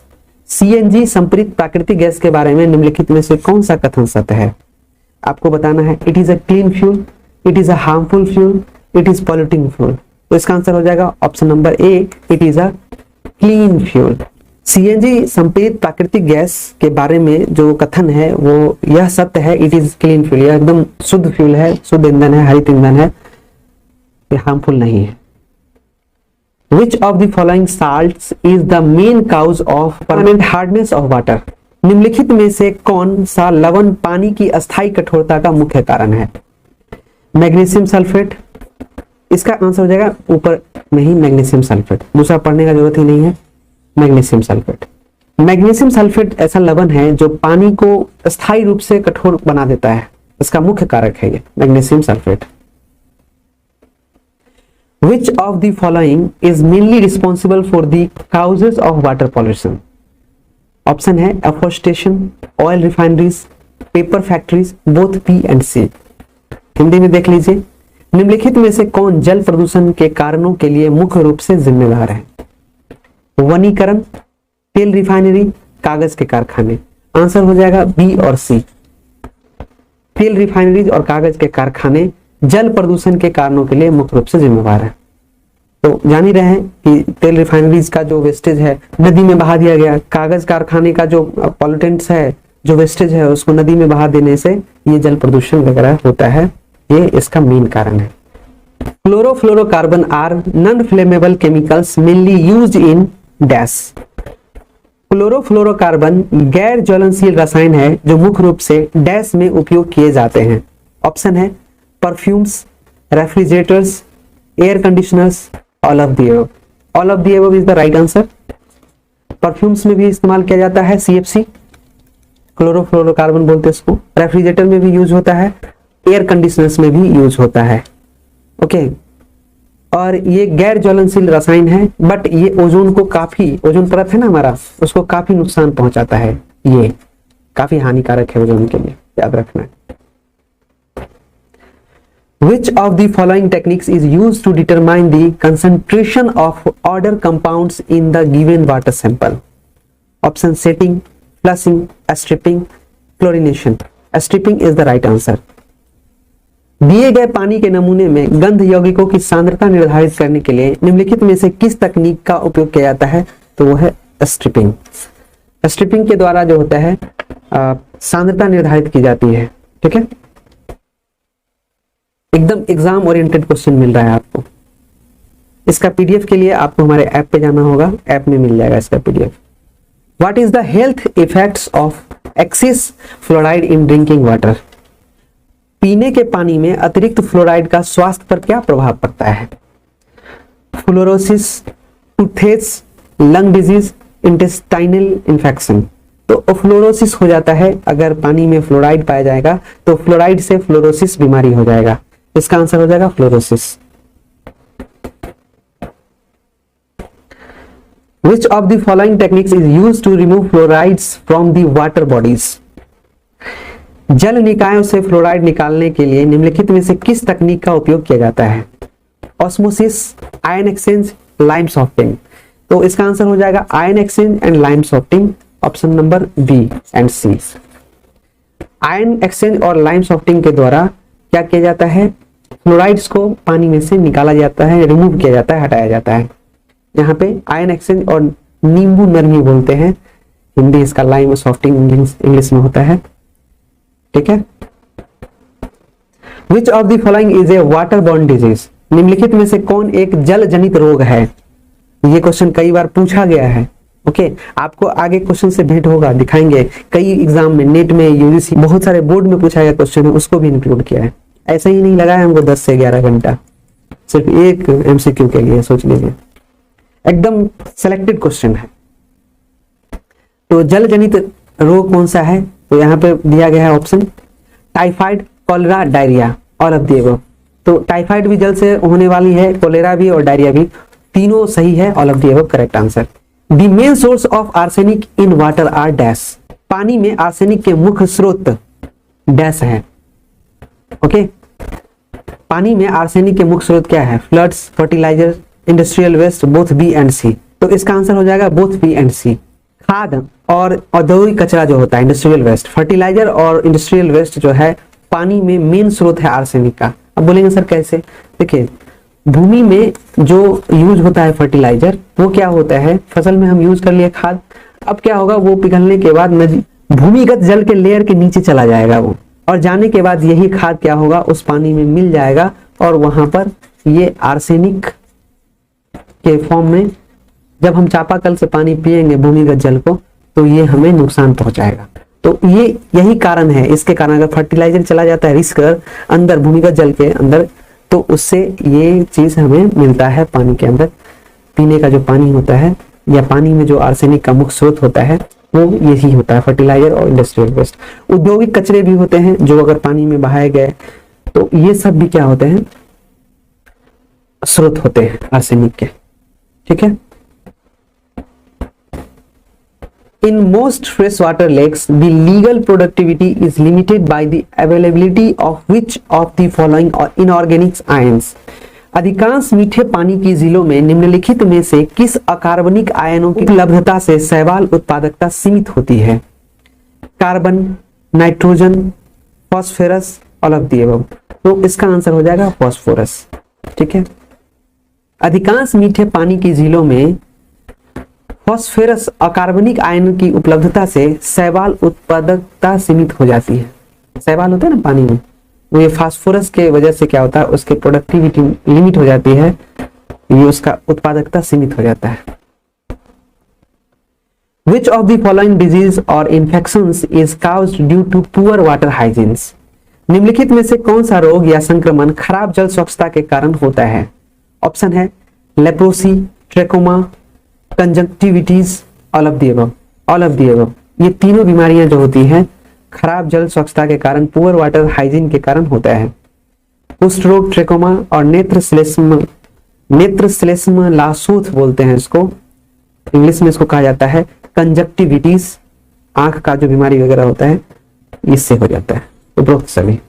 CNG संपरीत प्राकृतिक गैस के बारे में निम्नलिखित में से कौन सा कथन सत्य है? आपको बताना है। It is a clean fuel, it is a harmful fuel, it is polluting fuel. तो इसका आंसर हो जाएगा option number A, it is a clean fuel. CNG संपीड़ित प्राकृतिक गैस के बारे में जो कथन है वो यह सत्य है, इट इज क्लीन फ्यूल, यह एकदम शुद्ध फ्यूल है, शुद्ध ईंधन है, हरित ईंधन है, ये हार्मफुल नहीं है। Which of the following salts is the main cause of permanent hardness of water? निम्नलिखित में से कौन सा लवण पानी की अस्थायी कठोरता का मुख्य कारण है? मैग्नीशियम सल्फेट, इसका आंसर हो जाएगा ऊपर में ही मैग्नीशियम सल्फेट, दूसरा पढ़ने का जरूरत ही नहीं है। मैग्नीशियम सल्फेट, मैग्नीशियम सल्फेट ऐसा लवण है जो पानी को अस्थायी रूप से कठोर बना देता है, इसका मुख्य कारक है ये magnesium sulphate. Which of the following is mainly responsible for the causes of water pollution? Option है afforestation, oil refineries, paper factories, both B and C. Hindi में देख लीजिए, निम्नलिखित में से कौन जल प्रदूषण के कारणों के लिए मुख्य रूप से जिम्मेदार है? वनीकरण, तेल रिफाइनरी, कागज के कारखाने। आंसर हो जाएगा बी और सी। तेल रिफाइनरीज और कागज के कारखाने जल प्रदूषण के कारणों के लिए मुख्य रूप से जिम्मेवार है। तो जान ही रहे हैं कि तेल रिफाइनरीज का जो वेस्टेज है नदी में बहा दिया गया, कागज कारखाने का जो पॉल्यूटेंट्स है, जो वेस्टेज है, उसको नदी में बहा देने से ये जल प्रदूषण वगैरह होता है, ये इसका मेन कारण है। Chlorofluorocarbon are non flammable chemicals mainly used in dash. Chlorofluorocarbon गैर ज्वलनशील रसायन है जो मुख्य रूप से डैश में उपयोग किए जाते हैं। ऑप्शन है perfumes, refrigerators, air conditioners, all of the above. All of the above is the right answer. Perfumes में भी इस्तेमाल किया जाता है सीएफसी, क्लोरोफ्लोरोकार्बन बोलते हैं इसको। रेफ्रिजरेटर में भी यूज होता है, एयर कंडीशनर्स में भी यूज होता है। ओके, और ये गैर ज्वलनशील रसायन है, बट ये ओजोन को काफी, ओजोन परत है ना हमारा, उसको काफी नुकसान पहुंचाता है, ये काफी हानिकारक है ओजोन के लिए, याद रखना है। Which of the following techniques is used to determine the concentration of order compounds in the given water sample? Option setting, flushing, stripping, chlorination. Stripping is the right answer. दिए गए पानी के नमूने में गंध यौगिकों की सांद्रता निर्धारित करने के लिए निम्नलिखित में से किस तकनीक का उपयोग किया जाता है? तो वो है स्ट्रिपिंग। स्ट्रिपिंग के द्वारा जो होता है सांद्रता निर्धारित की जाती है। ठीक है, एकदम एग्जाम ओरिएंटेड क्वेश्चन मिल रहा है आपको। इसका पीडीएफ के लिए आपको हमारे ऐप पे जाना होगा, ऐप में मिल जाएगा इसका PDF. What is the health effects of excess fluoride in drinking water? पीने के पानी में अतिरिक्त फ्लोराइड का स्वास्थ्य पर क्या प्रभाव पड़ता है? Fluorosis, toothache, lung disease, intestinal infection. तो फ्लोरोसिस हो जाता है अगर पानी में फ्लोराइड पाया जाएगा, तो फ्लोराइड से फ्लोरोसिस बीमारी हो जाएगा। इसका आंसर हो जाएगा fluorosis. Which of the following techniques is used to remove fluorides from the water bodies? जल निकायों से फ्लोराइड निकालने के लिए निम्नलिखित में से किस तकनीक का उपयोग किया जाता है? Osmosis, ion exchange, lime softening. तो इसका आंसर हो जाएगा ion exchange and lime softening, option number B and C. Ion exchange और लाइम सॉफ्टिंग के द्वारा क्या किया जाता है? फ्लोराइड्स को पानी में से निकाला जाता है, रिमूव किया जाता है, हटाया जाता है। यहाँ पे आयन एक्सचेंज और नींबू नरमी बोलते हैं, हिंदी इसका लाइम सॉफ्टिंग इंग्लिश में होता है। ठीक है, विच of the following is a water borne disease? निम्नलिखित में से कौन एक जल जनित रोग है? ये क्वेश्चन कई बार पूछा गया है। ओके, आपको आगे क्वेश्चन से भेंट होगा, दिखाएंगे। कई एग्जाम में, नेट में, यूजीसी, बहुत सारे बोर्ड में पूछा गया क्वेश्चन है, उसको भी इंक्लूड किया है। ऐसा ही नहीं लगाया हमको 10 से 11 घंटा सिर्फ एक एमसीक्यू के लिए, सोच लीजिए। एकदम सिलेक्टेड क्वेश्चन है। तो जल जनित रोग कौन सा है? तो यहाँ पे दिया गया है option typhoid, cholera, diarrhoea, all of the above. तो टाइफाइड भी जल से होने वाली है, कॉलेरा भी और डायरिया भी, तीनों सही है, all of the above correct answer. The main source of arsenic in water are dash. पानी में आर्सेनिक के मुख्य स्रोत डैश है। ओके, पानी में आर्सेनिक के मुख्य स्रोत क्या है? Floods, fertiliser, industrial waste, both B and C. तो इसका आंसर हो जाएगा बोथ बी एंड सी। खाद और औद्योगिक कचरा जो होता है, इंडस्ट्रियल वेस्ट, फर्टिलाइजर और इंडस्ट्रियल वेस्ट जो है पानी में मेन स्रोत है आर्सेनिक का। अब बोलेंगे सर कैसे? देखिए, भूमि में जो यूज होता है फर्टिलाइजर, वो क्या होता है, फसल में हम यूज कर लिए खाद, अब क्या होगा, वो पिघलने के बाद नदी भूमिगत जल के लेयर के नीचे चला जाएगा वो, और जाने के बाद यही खाद क्या होगा, उस पानी में मिल जाएगा, और वहां पर ये आर्सेनिक के फॉर्म में जब हम चापाकल से पानी पिएंगे भूमिगत जल को, तो ये हमें नुकसान पहुंचाएगा। तो ये यही कारण है, इसके कारण अगर फर्टिलाइजर चला जाता है रिस्क अंदर भूमिगत जल के अंदर, तो उससे ये चीज हमें मिलता है पानी के अंदर। पीने का जो पानी होता है या पानी में जो आर्सेनिक का मुख्य स्रोत होता है वो यही होता है, फर्टिलाइजर और इंडस्ट्रियल वेस्ट। औद्योगिक कचरे भी होते हैं जो अगर पानी में बहाए गए, तो ये सब भी क्या होते हैं, स्रोत होते हैं आर्सेनिक के। ठीक है। In most freshwater lakes, the legal productivity is limited by the availability of which of the following inorganic ions? अधिकांश मीठे पानी की झीलों में निम्नलिखित में से किस अकार्बनिक आयनों की उपलब्धता से शैवाल उत्पादकता सीमित होती है? Carbon, nitrogen, phosphorus, all of the above. तो इसका आंसर हो जाएगा फॉस्फोरस। ठीक है। अधिकांश मीठे पानी की झीलों में फॉस्फोरस अकार्बनिक आयन की उपलब्धता से शैवाल उत्पादकता सीमित हो जाती है। शैवाल होता है ना पानी में, वो ये फास्फोरस के वजह से क्या होता है, उसके प्रोडक्टिविटी लिमिट हो जाती है, ये उसका उत्पादकता सीमित हो जाता है। Which of the following disease or infections is caused due to poor water hygiene? निम्नलिखित में से कौन सा रोग या संक्रमण खराब जल स्वच्छता के कारण होता है? ऑप्शन है leprosy, trachoma, conjunctivitis, all of the above. All of the above. ये तीनों बीमारियां जो होती हैं खराब जल स्वच्छता के कारण, पुअर वाटर हाइजीन के कारण होता है। कुष्ठ रोग, ट्रेकोमा और नेत्र श्लेष्म लासूथ बोलते हैं इसको, इंग्लिश में इसको कहा जाता है कंजक्टिविटीज। आंख का जो बीमारी वगैरह होता है इससे हो जाता है। उपरोक्त सभी।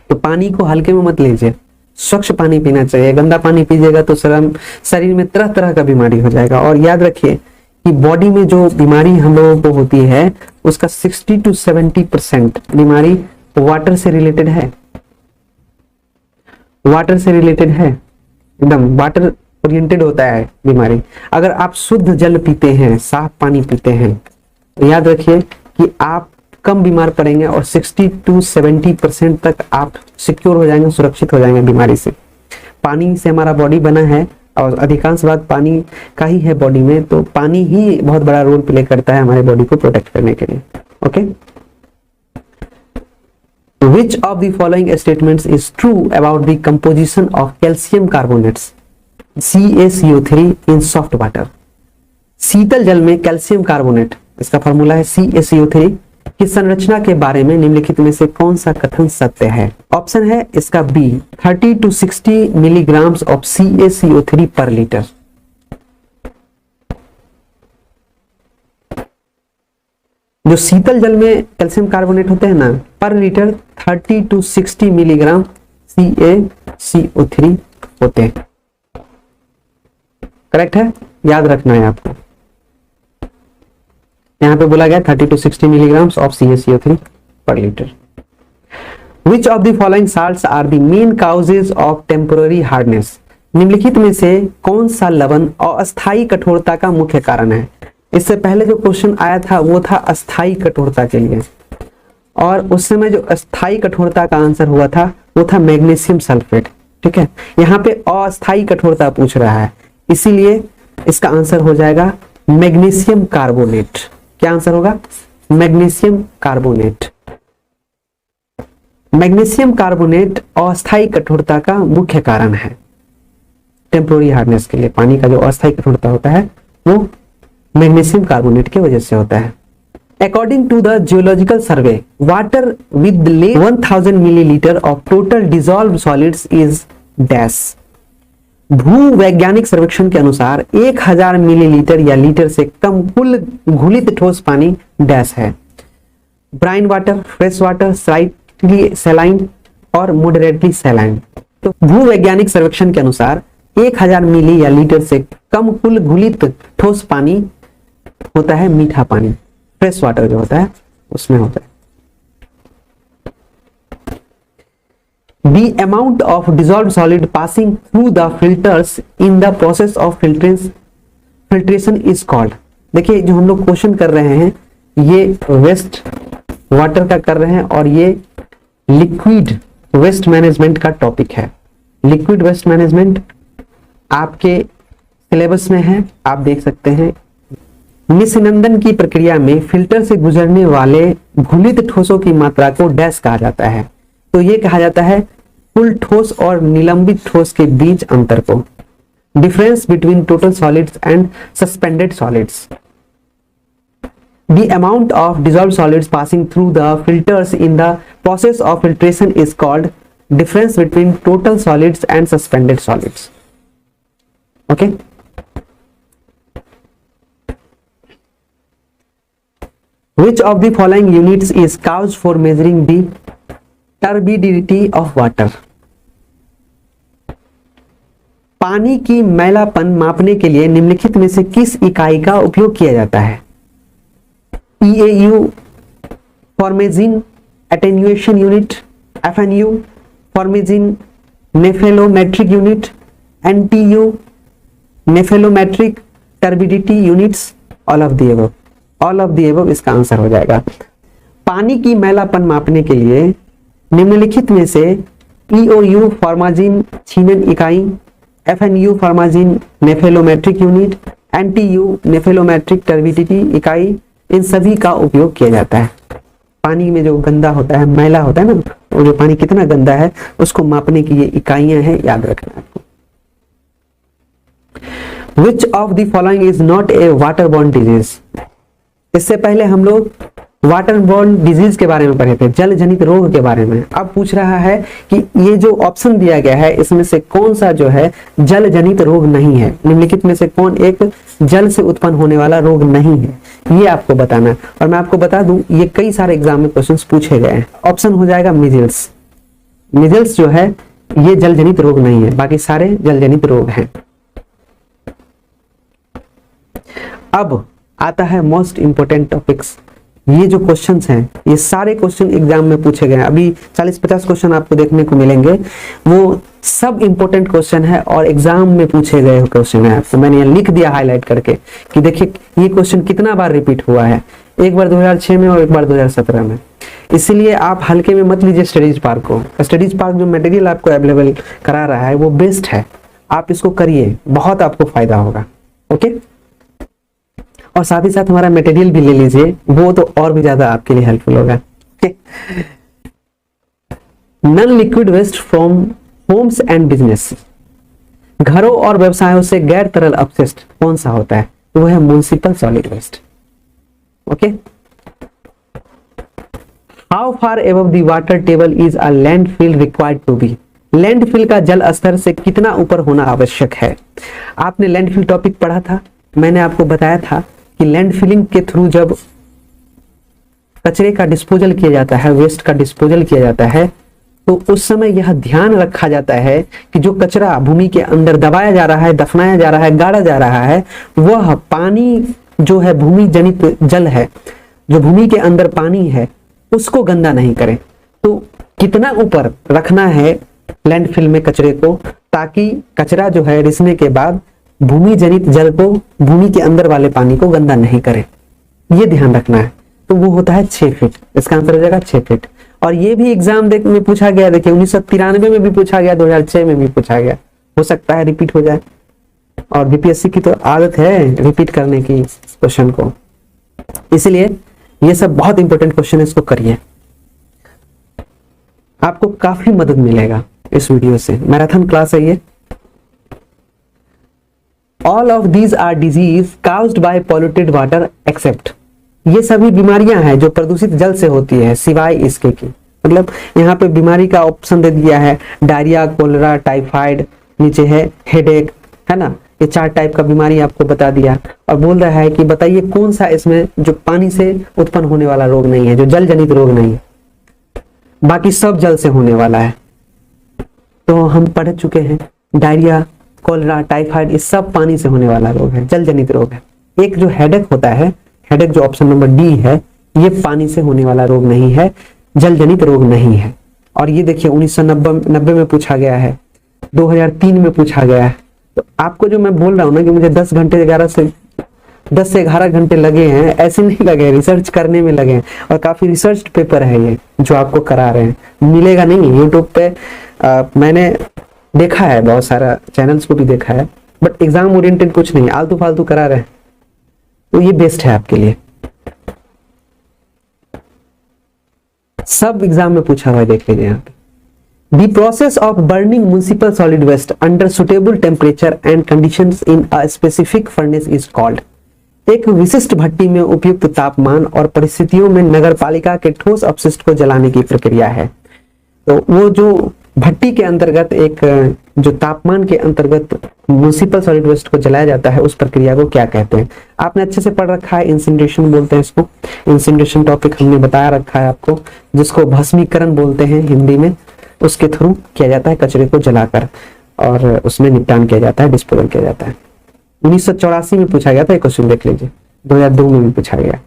तो पानी को हल्के में मत लीजिए, स्वच्छ पानी पीना चाहिए। गंदा पानी पीजिएगा तो शरीर में तरह तरह का बीमारी हो जाएगा। और याद रखिए कि बॉडी में जो बीमारी हम लोगों को होती है उसका 60 to 70% बीमारी वाटर से रिलेटेड है। वाटर से रिलेटेड है, एकदम वाटर ओरिएंटेड होता है बीमारी। अगर आप शुद्ध जल पीते हैं, साफ पानी पीते हैं, तो याद रखिए कि आप कम बीमार पड़ेंगे और 60 to 70% तक आप सिक्योर हो जाएंगे, सुरक्षित हो जाएंगे बीमारी से। पानी से हमारा बॉडी बना है और अधिकांश बात पानी का ही है बॉडी में, तो पानी ही बहुत बड़ा रोल प्ले करता है हमारे बॉडी को प्रोटेक्ट करने के लिए। Okay. Which of the following statements is true about the composition of calcium carbonates CaCO3 in soft water? शीतल जल में कैल्शियम कार्बोनेट, इसका फॉर्मूला है CaCO3 की संरचना के बारे में निम्नलिखित में से कौन सा कथन सत्य है? ऑप्शन है इसका B, 30 to 60 milligrams of CaCO3 पर लीटर। जो शीतल जल में कैल्शियम कार्बोनेट होते हैं ना, पर लीटर 30 to 60 मिलीग्राम CaCO3 होते हैं। करेक्ट है, याद रखना है आपको। यहां पे बोला गया 30 to 60 मिलीग्राम्स ऑफ CaCO3 पर litre. Which of the following salts are the main causes of temporary hardness? निम्नलिखित में से कौन सा लवण अस्थायी कठोरता का मुख्य कारण है? इससे पहले जो क्वेश्चन आया था वो था अस्थायी कठोरता के लिए, और उस समय जो अस्थायी कठोरता का आंसर हुआ था वो था मैग्नीशियम सल्फेट। ठीक है। यहाँ पे अस्थायी कठोरता पूछ रहा है, इसीलिए इसका आंसर हो जाएगा मैग्नीशियम कार्बोनेट। क्या आंसर होगा? Magnesium carbonate. मैग्नीशियम कार्बोनेट अस्थायी कठोरता का मुख्य कारण है टेम्पोररी हार्डनेस के लिए। पानी का जो अस्थायी कठोरता होता है वो मैग्नीशियम कार्बोनेट की वजह से होता है। According to the geological survey, water with 1000 millilitre of total dissolve solids is dash. भू वैज्ञानिक सर्वेक्षण के अनुसार 1000 मिलीलीटर या लीटर से कम कुल घुलित ठोस पानी डैश है। Brine water, fresh water, slightly saline और मॉडरेटली सैलाइन। तो भू वैज्ञानिक सर्वेक्षण के अनुसार 1000 मिली या लीटर से कम कुल घुलित ठोस पानी होता है मीठा पानी। फ्रेश वाटर जो होता है उसमें होता है। The amount of dissolved solid passing through the filters in the process of filtration is called। देखिए जो हम लोग क्वेश्चन कर रहे हैं ये वेस्ट वाटर का कर रहे हैं और ये लिक्विड वेस्ट मैनेजमेंट का टॉपिक है। लिक्विड वेस्ट मैनेजमेंट आपके सिलेबस में है, आप देख सकते हैं। निस्यंदन की प्रक्रिया में फिल्टर से गुजरने वाले घुलित ठोसों की मात्रा को डैश कहा जाता है। तो ये कहा जाता है कुल ठोस और निलंबित ठोस के बीच अंतर को, difference between total solids and suspended solids. The amount of dissolved solids passing through the filters in the process of filtration is called difference between total solids and suspended solids. Okay. Which of the following units is used for measuring the turbidity of water? पानी की मैलापन मापने के लिए निम्नलिखित में से किस इकाई का उपयोग किया जाता है? EAU formazine attenuation unit, FNU formazine nephelometric unit, NTU nephelometric turbidity units, all of the above, all of the above इसका आंसर हो जाएगा। पानी की मैलापन मापने के लिए निम्नलिखित में से EOU फॉर्माजिन छीनन इकाई, FNU फॉर्माजिन नेफेलोमेट्रिक यूनिट, NTU नेफेलोमेट्रिक टर्बिडिटी इकाई, इन सभी का उपयोग किया जाता है। पानी में जो गंदा होता है, मैला होता है ना, वो जो पानी कितना गंदा है उसको मापने की ये इकाइयां हैं, याद रखना आपको। Which of the following is not a waterborne disease? इससे पहले हम लोग वाटरबॉर्न डिजीज के बारे में पढ़े थे, जल जनित रोग के बारे में। अब पूछ रहा है कि ये जो ऑप्शन दिया गया है इसमें से कौन सा जो है जल जनित रोग नहीं है, निम्नलिखित में से कौन एक जल से उत्पन्न होने वाला रोग नहीं है, ये आपको बताना है। और मैं आपको बता दूं ये कई सारे एग्जाम में क्वेश्चंस पूछे गए हैं। ऑप्शन हो जाएगा मिजल्स। मिजल्स जो है ये जल जनित रोग नहीं है, बाकी सारे जल जनित रोग हैं। अब आता है मोस्ट इंपोर्टेंट टॉपिक्स। ये जो क्वेश्चंस हैं ये सारे क्वेश्चन एग्जाम में पूछे गए हैं। अभी 40-50 क्वेश्चन आपको देखने को मिलेंगे, वो सब इंपॉर्टेंट क्वेश्चन है और एग्जाम में पूछे गए क्वेश्चन है। तो मैंने लिख दिया हाईलाइट करके कि देखिए ये क्वेश्चन कितना बार रिपीट हुआ है, एक बार 2006 में और एक बार 2017 में। इसीलिए आप हल्के में मत लीजिए स्टडीज पार्क को। स्टडीज पार्क जो मटेरियल आपको अवेलेबल करा रहा है वो बेस्ट है, आप इसको करिए, बहुत आपको फायदा होगा। ओके, और साथ ही साथ हमारा मटेरियल भी ले लीजिए, वो तो और भी ज्यादा आपके लिए हेल्पफुल होगा। Non liquid waste from homes and business, घरों और व्यवसायों से गैर तरल अपशिष्ट कौन सा होता है? तो वो है municipal solid waste. Okay, how far above the water table is a landfill required to be? Landfill का जल स्तर से कितना ऊपर होना आवश्यक है? आपने लैंडफिल टॉपिक पढ़ा था, मैंने आपको बताया था कि लैंडफिलिंग के थ्रू जब कचरे का डिस्पोजल किया जाता है, वेस्ट का डिस्पोजल किया जाता है, तो उस समय यह ध्यान रखा जाता है कि जो कचरा भूमि के अंदर दबाया जा रहा है, दफनाया जा रहा है, गाड़ा जा रहा है, वह पानी जो है भूमि जनित जल है, जो भूमि के अंदर पानी है, उसको गंदा नहीं करे। तो कितना ऊपर रखना है लैंडफिल में कचरे को, ताकि कचरा जो है रिसने के बाद भूमि जनित जल को, भूमि के अंदर वाले पानी को गंदा नहीं करे, ये ध्यान रखना है। तो वो होता है 6 फीट, इसका आंसर हो जाएगा 6 फीट। और ये भी एग्जाम में पूछा गया, देखिए 1993 में भी पूछा गया, 2006 में भी पूछा गया, हो सकता है रिपीट हो जाए। और बीपीएससी की तो आदत है रिपीट करने की क्वेश्चन को, इसलिए ये सब बहुत इंपॉर्टेंट क्वेश्चन है, इसको करिए, आपको काफी मदद मिलेगा इस वीडियो से। मैराथन क्लास है ये। All of these are disease caused by polluted water except, ये सभी बीमारियां हैं जो प्रदूषित जल से होती है सिवाय इसके की। मतलब यहाँ पे बीमारी का ऑप्शन दे दिया है, डायरिया, कोलेरा, टाइफाइड, नीचे है हेडेक, है ना, ये 4 टाइप का बीमारी आपको बता दिया। और बोल रहा है कि बताइए कौन सा इसमें जो पानी से उत्पन्न होने वाला रोग नहीं है, जो जल जनित रोग नहीं है, बाकी सब जल से होने वाला है। तो हम पढ़ चुके हैं, डायरिया, कोलेरा, टाइफाइड, ये सब पानी से होने वाला रोग है, जल जनित रोग है। एक जो हेडेक होता है, हेडेक जो ऑप्शन नंबर डी है, ये पानी से होने वाला रोग नहीं है, जल जनित रोग नहीं है। और ये देखिए 1990 में पूछा गया है, 2003 में पूछा गया है। तो आपको जो मैं बोल रहा हूँ ना कि मुझे 10 से 11 घंटे लगे हैं, ऐसे नहीं लगे, रिसर्च करने में लगे हैं। और काफी रिसर्च पेपर है ये जो आपको करा रहे हैं, मिलेगा नहीं यूट्यूब पे। मैंने देखा है, बहुत सारा चैनल्स को भी देखा है, बट एग्जाम ओरिएंटेड कुछ नहीं, आलतू फालतू करा रहे हैं। तो ये बेस्ट है आपके लिए, सब एग्जाम में पूछा हुआ है, देख लीजिए यहाँ पे। The process of burning municipal solid waste under suitable temperature and conditions in a specific furnace is called। एक विशिष्ट भट्टी में उपयुक्त तापमान और परिस्थितियों में नगरपालिका के ठोस अपशिष्ट को जलाने की प्रक्रिया है। तो वो जो भट्टी के अंतर्गत एक जो तापमान के अंतर्गत म्युनिसिपल सॉलिड वेस्ट को जलाया जाता है, उस प्रक्रिया को क्या कहते हैं? आपने अच्छे से पढ़ रखा है, इंसिनरेशन बोलते हैं इसको। इंसिनरेशन टॉपिक हमने बताया रखा है आपको, जिसको भस्मीकरण बोलते हैं हिंदी में। उसके थ्रू किया जाता है, कचरे को जलाकर और उसमें निपटान किया जाता है, डिस्पोजल किया जाता है। 1984 में पूछा गया था एक क्वेश्चन, देख लीजिए। 2002 में भी पूछा गया।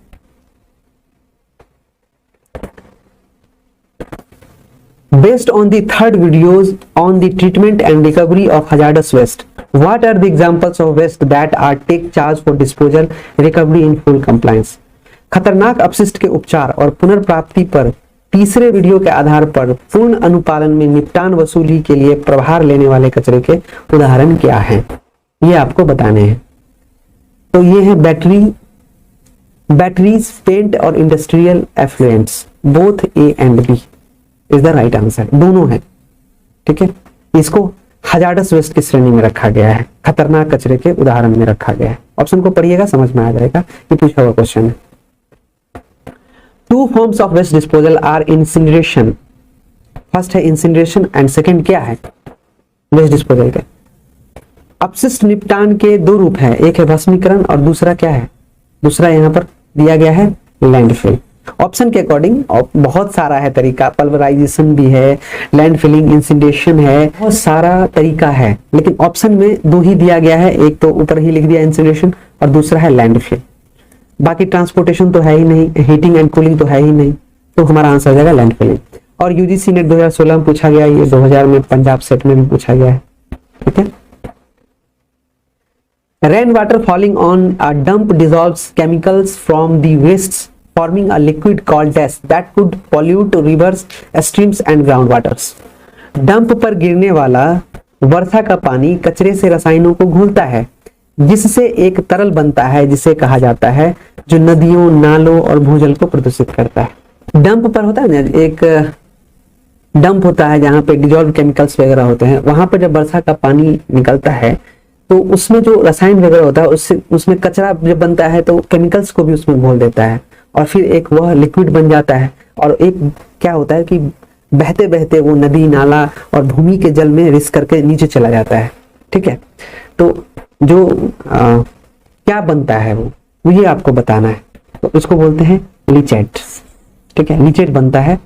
Based on the third videos on the treatment and recovery of hazardous waste, what are the examples of waste that are take charge for disposal, recovery in full compliance? खतरनाक अपशिष्ट के उपचार और पुनर्प्राप्ति पर तीसरे वीडियो के आधार पर पूर्ण अनुपालन में निपटान वसूली के लिए प्रभार लेने वाले कचरे के उदाहरण क्या हैं? ये आपको बताने हैं। तो ये है बैटरीज, पेंट और industrial effluents, both A and B is the right answer, दोनों है। ठीक है, इसको हजार्डस वेस्ट की श्रेणी में रखा गया है, खतरनाक कचरे के उदाहरण में रखा गया है। ऑप्शन को पढ़िएगा, समझ में आ जाएगा, ये पूछा हुआ क्वेश्चन है। Two forms of waste disposal are incineration. First है इंसिनरेशन एंड सेकंड क्या है? वेस्ट डिस्पोजल के अपशिष्ट निपटान के दो रूप हैं, एक है भस्मीकरण और दूसरा क्या है? दूसरा यहाँ पर दिया गया है लैंडफिल। ऑप्शन के अकॉर्डिंग बहुत सारा है तरीका, पल्वराइजेशन भी है, लैंडफिलिंग, इंसिनरेशन है, बहुत सारा तरीका है, लेकिन ऑप्शन में दो ही दिया गया है। एक तो ऊपर ही लिख दिया इंसिनरेशन और दूसरा है लैंडफिल। बाकी ट्रांसपोर्टेशन तो है ही नहीं, हीटिंग एंड कूलिंग तो है ही नहीं, तो हमारा आंसर हो जाएगा लैंडफिलिंग। और यूजीसी नेट 2016 में पूछा गया, ये 2000 में पंजाब सेट में भी पूछा गया है। ठीक है, rain water falling on a dump dissolves chemicals from the wastes forming a liquid called gas that could pollute rivers, streams and groundwaters। Dump पर गिरने वाला वर्षा का पानी कचरे से रसायनों को घुलता है, जिससे एक तरल बनता है जिसे कहा जाता है, जो नदियों, नालों और भूजल को प्रदूषित करता है। डंप पर होता है ना, एक डंप होता है जहां पे डिजॉल्व केमिकल्स वगैरह होते हैं, वहां पर जब वर्षा का पानी निकलता है तो उसमें जो रसायन वगैरह होता है, उसमें कचरा जब बनता है तो केमिकल्स को भी उसमें घोल देता है और फिर एक वह लिक्विड बन जाता है। और एक क्या होता है कि बहते बहते वो नदी, नाला और भूमि के जल में रिस करके नीचे चला जाता है। ठीक है, तो जो क्या बनता है वो ये आपको बताना है। तो इसको बोलते हैं लीचेट। ठीक है, लीचेट बनता है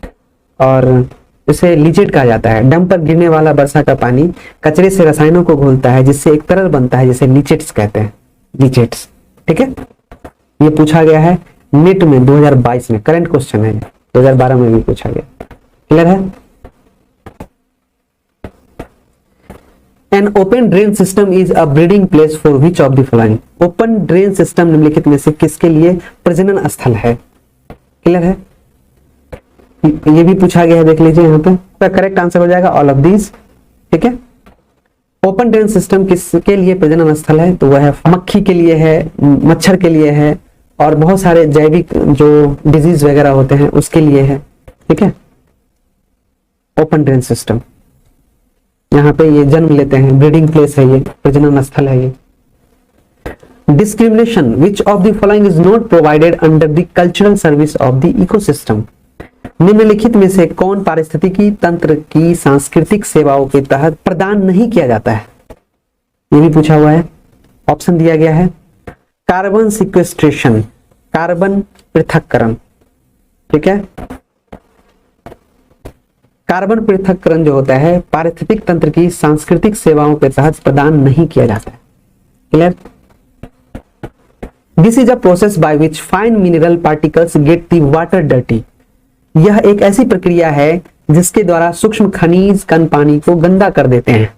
और इसे लीचेट कहा जाता है। डंप पर गिरने वाला वर्षा का पानी कचरे से रसायनों को घोलता है, जिससे एक तरल बनता है, जिसे लीचेट्स कहते हैं, लीचेट्स। ठीक है, ये पूछा गया है नेट में 2022 में, करंट क्वेश्चन है, 2012 में भी पूछा गया। क्लियर है? An open drain system is a breeding place for which of the following. Open drain system निम्नलिखित में से किसके लिए प्रजनन स्थल है? क्लियर है? ये भी पूछा गया है, देख लीजिए यहाँ पे। तो करेक्ट आंसर हो जाएगा ऑल ऑफ दीज। ठीक है, ओपन ड्रेन सिस्टम किसके लिए प्रजनन स्थल है? तो वह है मक्खी के लिए है, मच्छर के लिए है, और बहुत सारे जैविक जो डिजीज वगैरह होते हैं उसके लिए है। ठीक है, ओपन ड्रेन सिस्टम, यहाँ पे ये जन्म लेते हैं, ब्रीडिंग प्लेस है, ये प्रजनन स्थल है। ये discrimination, which of the following is not provided under the cultural service of the ecosystem. निम्नलिखित में से कौन पारिस्थितिकी तंत्र की सांस्कृतिक सेवाओं के तहत प्रदान नहीं किया जाता है? ये भी पूछा हुआ है, ऑप्शन दिया गया है। कार्बन सिक्वेस्ट्रेशन, कार्बन पृथक्करण। ठीक है, कार्बन पृथक्करण जो होता है पारिस्थितिक तंत्र की सांस्कृतिक सेवाओं के तहत प्रदान नहीं किया जाता है। Clear? This is a process by which fine mineral particles get the water dirty. यह एक ऐसी प्रक्रिया है जिसके द्वारा सूक्ष्म खनिज कण पानी को गंदा कर देते हैं,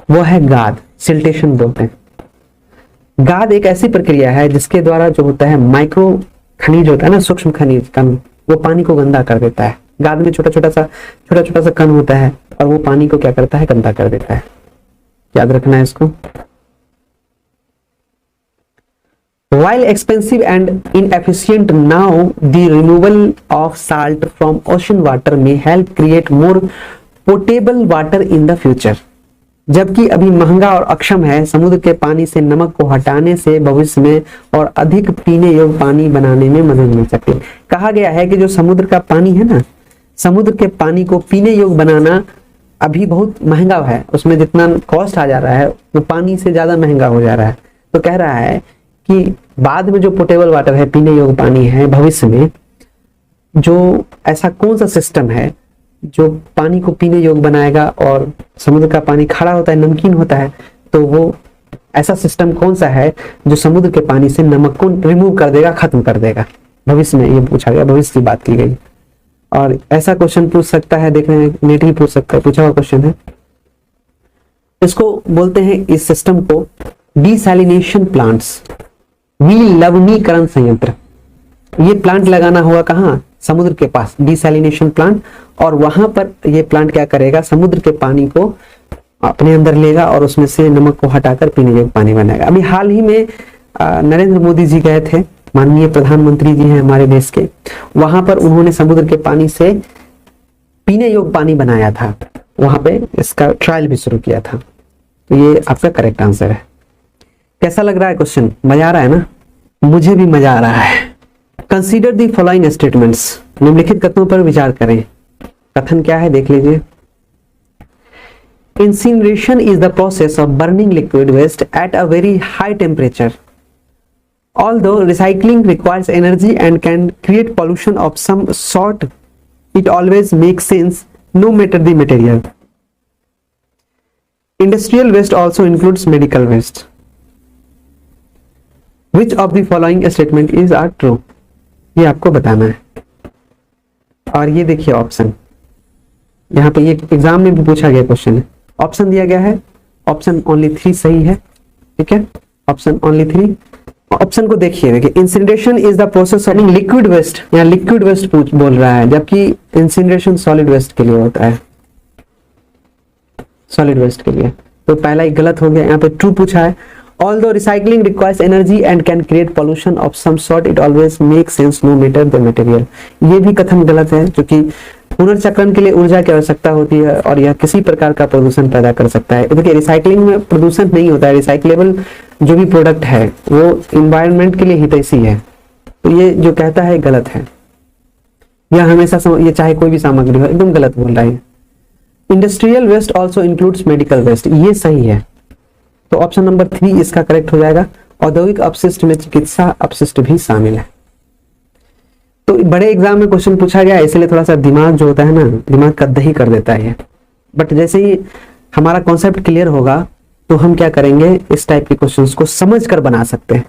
वो है गाद, सिल्टेशन बोलते हैं। गाद एक ऐसी प्रक्रिया है जिसके द्वारा जो होता है माइक्रो खनिज होता है ना, सूक्ष्म खनिज कण, वो पानी को गंदा कर देता है। गाद में छोटा छोटा सा कण होता है और वो पानी को क्या करता है, गंदा कर देता है। याद रखना है इसको। While expensive and inefficient now, the removal of salt from ocean water may help create more potable water in the future. जबकि अभी महंगा और अक्षम है, समुद्र के पानी से नमक को हटाने से भविष्य में और अधिक पीने योग्य पानी बनाने में मदद मिल सकती है। कहा गया है कि जो समुद्र का पानी है ना, समुद्र के पानी को पीने योग्य बनाना अभी बहुत महंगा है, उसमें जितना कॉस्ट आ जा रहा है वो पानी से ज्यादा महंगा हो जा रहा है। तो कह रहा है कि बाद में जो पोर्टेबल वाटर है, पीने योग्य पानी है, भविष्य में जो ऐसा कौन सा सिस्टम है जो पानी को पीने योग्य बनाएगा, और समुद्र का पानी खारा होता है, नमकीन होता है, तो वो ऐसा सिस्टम कौन सा है जो समुद्र के पानी से नमक को रिमूव कर देगा, खत्म कर देगा। भविष्य में ये पूछा गया, भविष्य की बात की गई। और ऐसा क्वेश्चन पूछ सकता है, देख रहे हैं नेट ही पूछ सकता है, पूछा हुआ क्वेश्चन है। इसको बोलते हैं, इस सिस्टम को डिसैलिनेशन प्लांट्स, विलवणीकरण संयंत्र। ये प्लांट लगाना होगा कहाँ, समुद्र के पास, डिसैलिनेशन प्लांट। और वहां पर ये प्लांट क्या करेगा, समुद्र के पानी को अपने अंदर लेगा और उसमें से नमक को हटाकर पीने योग्य पानी बनाएगा। अभी हाल ही में नरेंद्र मोदी जी गए थे, माननीय प्रधानमंत्री जी हैं हमारे देश के, वहां पर उन्होंने समुद्र के पानी से पीने योग्य पानी बनाया था, वहां पे इसका ट्रायल भी शुरू किया था। तो ये आपका करेक्ट आंसर है। कैसा लग रहा है क्वेश्चन, मजा आ रहा है ना? मुझे भी मजा आ रहा है। कंसीडर द फॉलोइंग स्टेटमेंट्स, निम्नलिखित कथनों पर विचार करें। कथन क्या है देख लीजिए। Incineration is the process of burning liquid waste at a very high temperature. Although recycling requires energy and can create pollution of some sort, it always makes sense no matter the material. Industrial waste also includes medical waste. Which of the following statement is are true? ये आपको बताना है। और ये देखिए option, यहाँ पे ये एग्जाम में भी पूछा गया क्वेश्चन है। ऑप्शन दिया गया है, ऑप्शन ओनली 3 सही है, ठीक है, ऑप्शन ओनली 3। ऑप्शन को देखिए, incineration is the process of liquid waste, यहाँ लिक्विड वेस्ट बोल रहा है, जबकि इंसिनरेशन सॉलिड वेस्ट के लिए होता है, सॉलिड वेस्ट के लिए। तो पहला ही गलत हो गया, यहाँ पे ट्रू पूछा है। Although recycling requires energy and can create pollution of some sort, it always makes sense no matter the material. ये भी कथन गलत है, क्योंकि पुनर्चक्रण के लिए ऊर्जा की आवश्यकता होती है और यह किसी प्रकार का प्रदूषण पैदा कर सकता है। देखिए रिसाइकलिंग में प्रदूषण नहीं होता है, रिसाइक्लेबल जो भी प्रोडक्ट है वो इन्वायरमेंट के लिए हितैषी है। तो ये जो कहता है गलत है, यह हमेशा ये चाहे कोई भी सामग्री हो, एकदम गलत बोल रहा है। Industrial waste also includes medical waste, ये सही है। तो ऑप्शन नंबर 3 इसका करेक्ट हो जाएगा। औद्योगिक अपशिष्ट में चिकित्सा अपशिष्ट भी शामिल है। तो बड़े एग्जाम में क्वेश्चन पूछा गया, इसलिए थोड़ा सा दिमाग जो होता है ना, दिमाग का दही कर देता है। बट जैसे ही हमारा कॉन्सेप्ट क्लियर होगा तो हम क्या करेंगे, इस टाइप के क्वेश्चंस को समझ कर बना सकते हैं।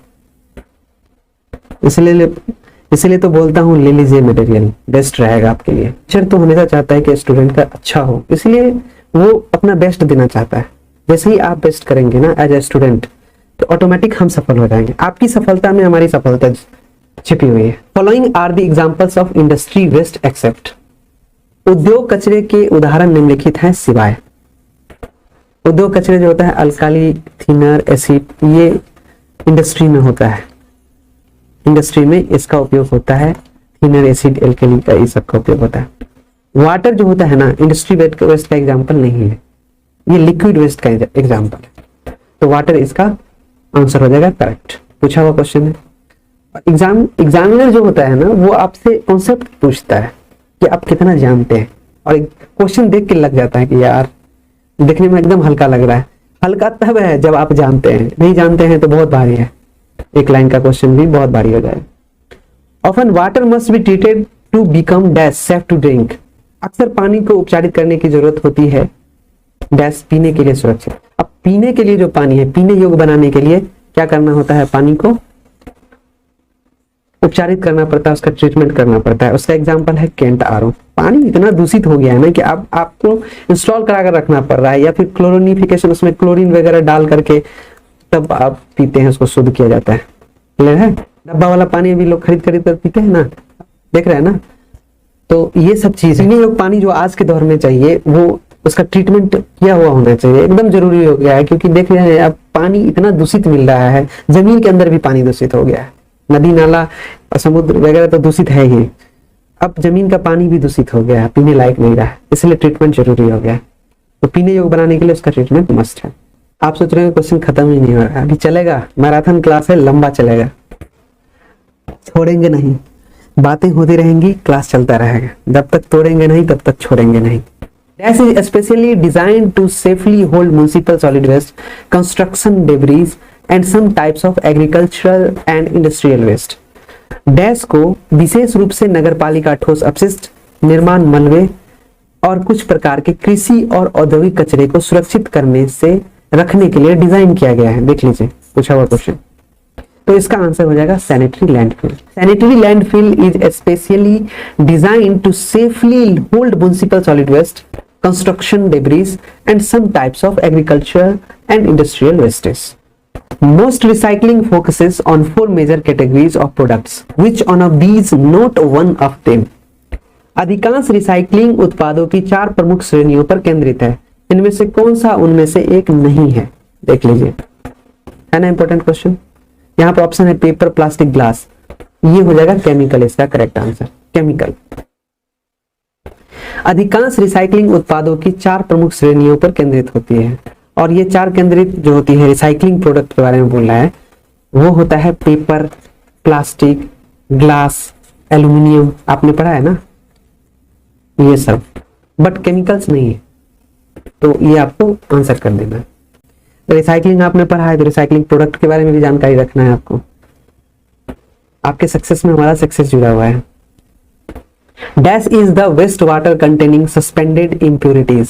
इसलिए तो बोलता हूँ ले लीजिए मटेरियल, बेस्ट रहेगा आपके लिए। टीचर तो हमेशा चाहता है कि स्टूडेंट का अच्छा हो, इसलिए वो अपना बेस्ट देना चाहता है। जैसे ही आप बेस्ट करेंगे ना एज ए स्टूडेंट, तो ऑटोमेटिक हम सफल हो जाएंगे। आपकी सफलता में हमारी सफलता छिपी हुई है। Following are the examples of industry waste except. उद्योग कचरे के उदाहरण निम्नलिखित हैं सिवाय। उद्योग कचरे जो होता है अल्काली, थिनर, एसिड, ये इंडस्ट्री में होता है। इंडस्ट्री में इसका उपयोग होता है, थिनर, एसिड, एल्कली का ये सब का उपयोग होता है। वाटर जो होता है ना, इंडस्ट्री वेस्ट का एग्जाम्पल नहीं है, ये लिक्विड वेस्ट का एग्जाम्पल है। तो वाटर इसका आंसर हो जाएगा करेक्ट, पूछा हुआ क्वेश्चन है। एग्जामिनर जो होता है ना, वो आपसे कॉन्सेप्ट पूछता है कि आप कितना जानते हैं, और क्वेश्चन देख के लग जाता है कि यार देखने में एकदम हल्का लग रहा है। हल्का तब है जब आप जानते हैं, नहीं जानते हैं तो बहुत भारी है। एक लाइन का क्वेश्चन भी बहुत भारी हो जाएगा। Often water must be treated to become dash safe to drink. अक्सर पानी को उपचारित करने की जरूरत होती है डैश पीने के लिए सुरक्षित। अब पीने के लिए जो पानी है, पीने योग्य बनाने के लिए क्या करना होता है, पानी को उपचारित करना पड़ता है, उसका ट्रीटमेंट करना पड़ता है। उसका एग्जाम्पल है केंट आरओ। पानी इतना दूषित हो गया है ना कि अब आपको इंस्टॉल करा कर रखना पड़ रहा है, या फिर क्लोरिनिफिकेशन, उसमें क्लोरीन वगैरह डाल करके तब आप पीते हैं, उसको शुद्ध किया जाता है। क्लियर है? डब्बा वाला पानी अभी लोग खरीद खरीद कर पीते हैं ना, देख रहे हैं ना। तो ये सब चीज है। लोग पानी जो आज के दौर में चाहिए वो उसका ट्रीटमेंट किया हुआ होना चाहिए, एकदम जरूरी हो गया है। क्योंकि देख रहे हैं अब पानी इतना दूषित मिल रहा है, जमीन के अंदर भी पानी दूषित हो गया है, नदी नाला और समुद्र वगैरह तो दूषित है ही, अब जमीन का पानी भी दूषित हो गया है, पीने लायक नहीं रहा है, इसलिए ट्रीटमेंट जरूरी हो गया है। तो पीने योग्य बनाने के लिए उसका ट्रीटमेंट मस्ट है। आप सोच रहे हैं क्वेश्चन खत्म ही नहीं हो रहा, अभी चलेगा, मैराथन क्लास है, लंबा चलेगा, छोड़ेंगे नहीं, बातें होती रहेंगी, क्लास चलता रहेगा, जब तक तोड़ेंगे नहीं तब तक छोड़ेंगे नहीं। Dash is especially designed to safely hold municipal solid waste, construction debris and some types of agricultural and industrial waste. Dash को विशेष रूप से नगरपालिका ठोस अपशिष्ट, निर्माण मलबे और कुछ प्रकार के कृषि और औद्योगिक कचरे को सुरक्षित करने से रखने के लिए डिजाइन किया गया है। देख लीजिए पूछा हुआ क्वेश्चन, तो इसका आंसर हो जाएगा sanitary landfill. Sanitary landfill is specially design to safely hold municipal solid waste, construction debris and some types of agriculture and industrial wastes. Most recycling focuses on 4 major categories of products. Which one of these not one of them? अधिकांश recycling उत्पादों की 4 प्रमुख श्रेणियों पर केंद्रित है, इनमें से कौन सा उनमें से एक नहीं है? देख लीजिए, है ना इंपॉर्टेंट क्वेश्चन। यहाँ पर ऑप्शन है पेपर, प्लास्टिक, ग्लास, ये हो जाएगा केमिकल, इसका करेक्ट आंसर केमिकल। अधिकांश रिसाइकलिंग उत्पादों की 4 प्रमुख श्रेणियों पर केंद्रित होती है, और ये 4 केंद्रित जो होती है रिसाइकलिंग प्रोडक्ट के बारे में बोल रहा है, वो होता है पेपर, प्लास्टिक, ग्लास, एल्यूमिनियम, आपने पढ़ा है ना ये सब, बट केमिकल्स नहीं है, तो ये आपको आंसर कर देना है। रिसाइकलिंग आपने पढ़ा है तो रिसाइकलिंग प्रोडक्ट के बारे में भी जानकारी रखना है आपको। आपके सक्सेस में हमारा सक्सेस जुड़ा हुआ है। Dash is the waste water containing suspended impurities.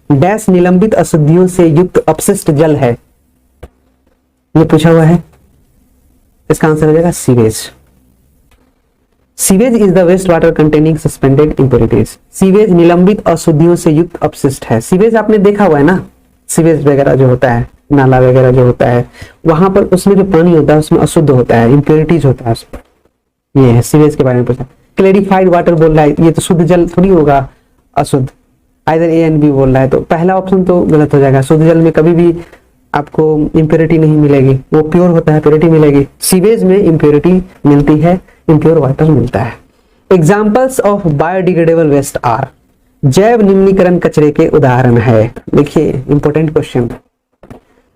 Dash निलंबित अशुद्धियों से युक्त अपशिष्ट जल है, ये पूछा हुआ है, इसका आंसर हो जाएगा sewage. Sewage is the waste water containing suspended impurities. Sewage निलंबित अशुद्धियों से युक्त अपशिष्ट है। सीवेज आपने देखा हुआ है ना, सीवेज वगैरह जो होता है, नाला वगैरह जो होता है, वहां पर उसमें जो पानी होता है उसमें अशुद्ध होता है, इम्प्योरिटीज होता है उसमें, ये है सीवेज के बारे में पूछा। क्लेरिफाइड वाटर बोल रहा है, ये तो शुद्ध जल थोड़ी होगा, अशुद्ध, आइदर ए एंड बी बोल रहा है, तो पहला ऑप्शन तो गलत हो जाएगा। शुद्ध जल में कभी भी आपको इम्प्योरिटी नहीं मिलेगी, वो प्योर होता है, प्योरिटी मिलेगी। सीवेज में इम्प्योरिटी मिलती है, इम्प्योर वाटर मिलता है। Examples of biodegradable waste are, जैव निम्नीकरण कचरे के उदाहरण है। देखिए important question,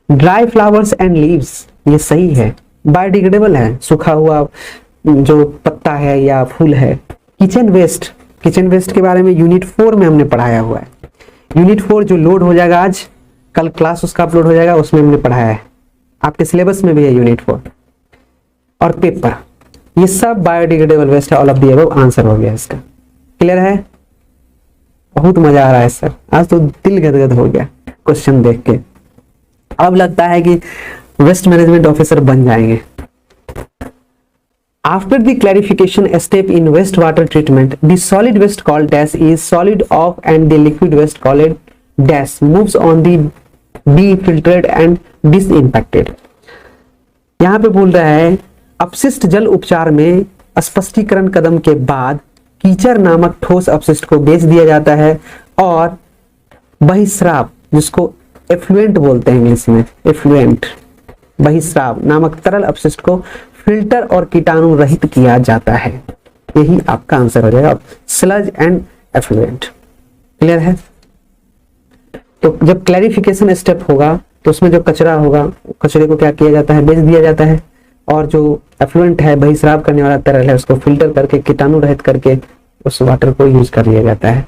dry flowers and leaves, ये सही है, बायोडिग्रेडेबल है, सूखा हुआ जो पत्ता है या फूल है। किचन वेस्ट, किचन वेस्ट के बारे में यूनिट 4 में हमने पढ़ाया हुआ है। यूनिट 4 जो लोड हो जाएगा आज, कल क्लास उसका अपलोड हो जाएगा, उसमें हमने पढ़ाया है, आपके सिलेबस में भी है यूनिट 4। और पेपर, ये सब बायोडिग्रेडेबल वेस्ट है, all of the above answer हो गया इसका। क्लियर है? बहुत मजा आ रहा है सर, आज तो दिल गदगद हो गया क्वेश्चन देख के। अब लगता है कि वेस्ट मैनेजमेंट ऑफिसर बन जाएंगे। After the clarification step in wastewater treatment, the solid waste called dash is solid off and the liquid waste called dash moves on the be filtered and disinfected। यहाँ पे बोल रहा है अपशिष्ट जल उपचार में स्पष्टीकरण कदम के बाद कीचड़ नामक ठोस अपशिष्ट को बेच दिया जाता है और बहिस्राव, जिसको एफ्लुएंट बोलते हैं इंग्लिश में, एफ्लुएंट, बहिस्राव नामक तरल अपशिष्ट को फिल्टर और कीटाणु रहित किया जाता है। यही आपका आंसर हो जाएगा, स्लज एंड एफ्लुएंट। क्लियर है? तो जब क्लैरिफिकेशन स्टेप होगा तो उसमें जो कचरा होगा, कचरे को क्या किया जाता है, बेच दिया जाता है, और जो एफ्लुएंट है, बहिस्राव करने वाला तरल है, उसको फिल्टर करके कीटाणु रहित करके उस वाटर को यूज कर लिया जाता है।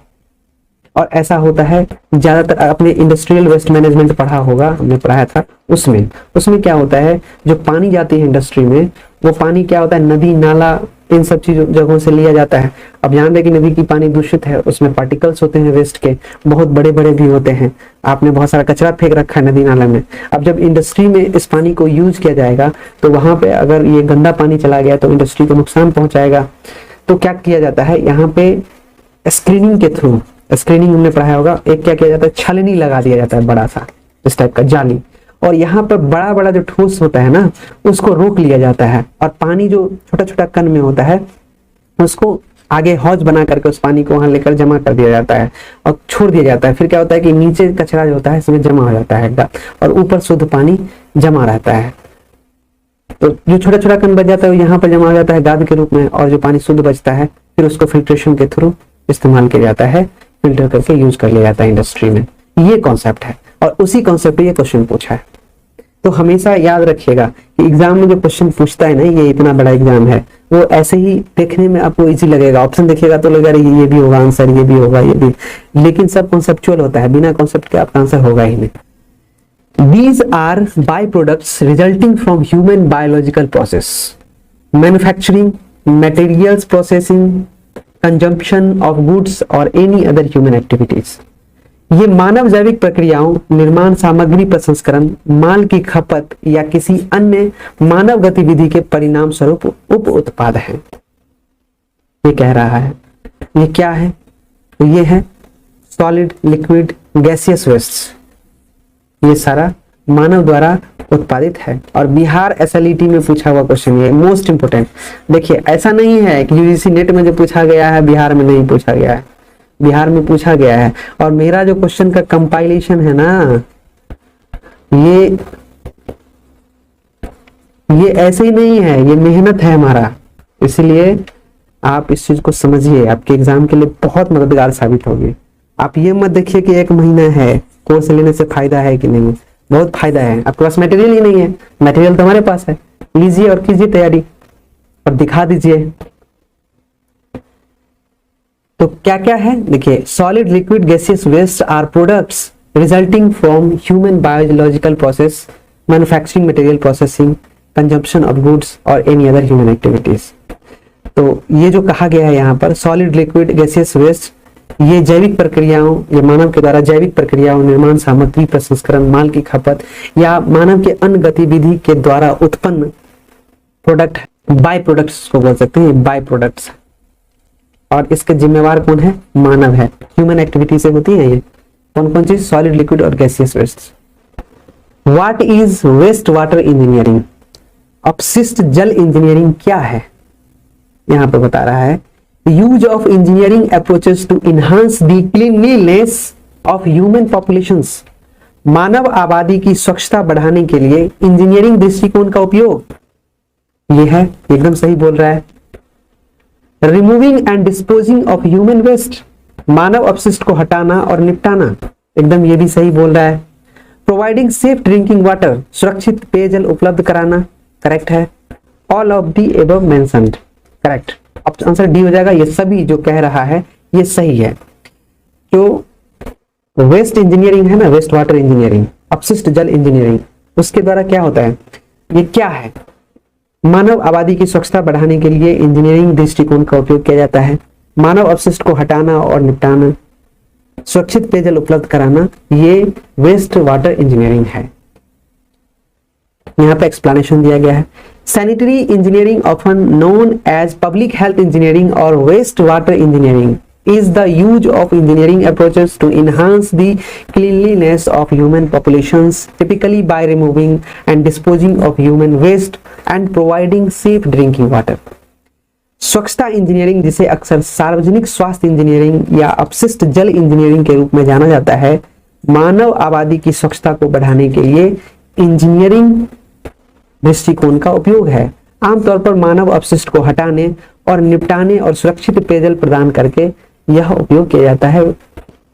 और ऐसा होता है ज्यादातर, अपने इंडस्ट्रियल वेस्ट मैनेजमेंट पढ़ा होगा, हमने पढ़ाया था, उसमें क्या होता है, जो पानी जाती है इंडस्ट्री में, वो पानी क्या होता है, नदी नाला इन सब चीजों जगहों से लिया जाता है। अब ध्यान दें कि नदी की पानी दूषित है, उसमें पार्टिकल्स होते हैं वेस्ट के, बहुत बड़े बड़े भी होते हैं, आपने बहुत सारा कचरा फेंक रखा है नदी नाला में। अब जब इंडस्ट्री में इस पानी को यूज किया जाएगा तो वहां पे अगर ये गंदा पानी चला गया तो इंडस्ट्री को नुकसान पहुंचाएगा। तो क्या किया जाता है, यहाँ पे स्क्रीनिंग के थ्रू, स्क्रीनिंग हमने पढ़ाया होगा, एक क्या किया जाता है, छलनी लगा दिया जाता है बड़ा सा इस टाइप का जाली, और यहाँ पर बड़ा बड़ा जो ठोस होता है ना उसको रोक लिया जाता है, और पानी जो छोटा छोटा कण में होता है उसको आगे हौज बना करके उस पानी को वहां लेकर जमा कर दिया जाता है और छोड़ दिया जाता है। फिर क्या होता है कि नीचे कचरा जो होता है इसमें जमा हो जाता है और ऊपर शुद्ध पानी जमा रहता है। तो जो छोटा छोटा कण बच जाता है वो यहाँ पर जमा हो जाता है गाद के रूप में, और जो पानी शुद्ध बचता है फिर उसको फिल्ट्रेशन के थ्रू इस्तेमाल किया जाता है, फिल्टर करके यूज कर लिया जाता है इंडस्ट्री में। ये कॉन्सेप्ट है और उसी कॉन्सेप्ट पे ये क्वेश्चन पूछा है। तो हमेशा याद रखिएगा कि एग्जाम में जो क्वेश्चन पूछता है ना, ये इतना बड़ा एग्जाम है, वो ऐसे ही देखने में आपको इजी लगेगा, ऑप्शन देखिएगा तो लगेगा ये भी होगा आंसर, ये भी होगा, ये भी, लेकिन सब कॉन्सेप्चुअल होता है, बिना कॉन्सेप्ट के आपका आंसर होगा ही नहीं। These are byproducts resulting from human biological process, manufacturing, materials processing, consumption of goods or any other human activities. ये मानव जैविक प्रक्रियाओं, निर्माण सामग्री प्रसंस्करण, माल की खपत या किसी अन्य मानव गतिविधि के परिणाम स्वरूप उप उत्पाद हैं। ये कह रहा है ये क्या है, तो ये है सॉलिड, लिक्विड, गैसियस वेस्ट, ये सारा मानव द्वारा उत्पादित है। और बिहार एसएलईटी में पूछा हुआ क्वेश्चन, ये मोस्ट इंपोर्टेंट। देखिए ऐसा नहीं है कि यूजीसी नेट में जो पूछा गया है बिहार में नहीं पूछा गया है, बिहार में पूछा गया है। और मेरा जो क्वेश्चन का कंपाइलेशन है ना, ये ऐसे ही नहीं है, ये मेहनत है हमारा, इसलिए आप इस चीज को समझिए, आपके एग्जाम के लिए बहुत मददगार साबित होगी। आप ये मत देखिए कि 1 महीना है, कोर्स लेने से फायदा है कि नहीं, बहुत फायदा है। आपके पास मटेरियल ही नहीं है, मटेरियल तो हमारे पास है, लीजिए और कीजिए तैयारी और दिखा दीजिए। तो क्या क्या है देखिए, solid, liquid, gaseous waste are products resulting from human biological process, manufacturing, material processing, consumption of goods और एनी अदर ह्यूमन एक्टिविटीज। तो ये जो कहा गया है यहाँ पर, सॉलिड, लिक्विड, गैसियस वेस्ट, ये जैविक प्रक्रियाओं, ये मानव के द्वारा जैविक प्रक्रियाओं, निर्माण सामग्री प्रसंस्करण, माल की खपत या मानव के अन्य गतिविधि के द्वारा उत्पन्न प्रोडक्ट, बाय प्रोडक्ट्स को बोल सकते हैं, बाय प्रोडक्ट्स। और इसके जिम्मेवार कौन है, मानव है, ह्यूमन एक्टिविटी से होती है ये। कौन कौन चीज, सॉलिड, लिक्विड और gaseous waste. What is waste water engineering, अपशिष्ट जल इंजीनियरिंग क्या है, यहां पर बता रहा है, use of engineering approaches to enhance the cleanliness of human populations, मानव आबादी की स्वच्छता बढ़ाने के लिए इंजीनियरिंग दृष्टिकोण का उपयोग। ये है, एकदम सही बोल रहा है। Removing and disposing of human waste, मानव अपशिष्ट को हटाना और निपटाना, एकदम ये भी सही बोल रहा है। प्रोवाइडिंग सेफ ड्रिंकिंग वाटर, सुरक्षित पेयजल उपलब्ध कराना, करेक्ट है। All of the above mentioned, correct, answer D हो जाएगा। ये सभी जो कह रहा है ये सही है। जो वेस्ट इंजीनियरिंग है ना, वेस्ट वाटर इंजीनियरिंग, अपशिष्ट जल इंजीनियरिंग, उसके द्वारा क्या होता है, ये क्या है, मानव आबादी की स्वच्छता बढ़ाने के लिए इंजीनियरिंग दृष्टिकोण का उपयोग किया जाता है, मानव अपशिष्ट को हटाना और निपटाना, सुरक्षित पेयजल उपलब्ध कराना, ये वेस्ट वाटर इंजीनियरिंग है। यहाँ पे एक्सप्लेनेशन दिया गया है। Sanitary engineering often known as public health engineering और waste water engineering is the use of engineering approaches to enhance the cleanliness of human populations, typically by removing and disposing of human waste and providing safe drinking water. स्वच्छता engineering, जिसे अक्सर सार्वजनिक स्वास्थ्य engineering या अपशिष्ट जल engineering के रूप में जाना जाता है, मानव आबादी की स्वच्छता को बढ़ाने के लिए इंजीनियरिंग दृष्टिकोण का उपयोग है। आमतौर पर मानव अपशिष्ट को हटाने और निपटाने और सुरक्षित पेयजल प्रदान करके यह उपयोग किया जाता है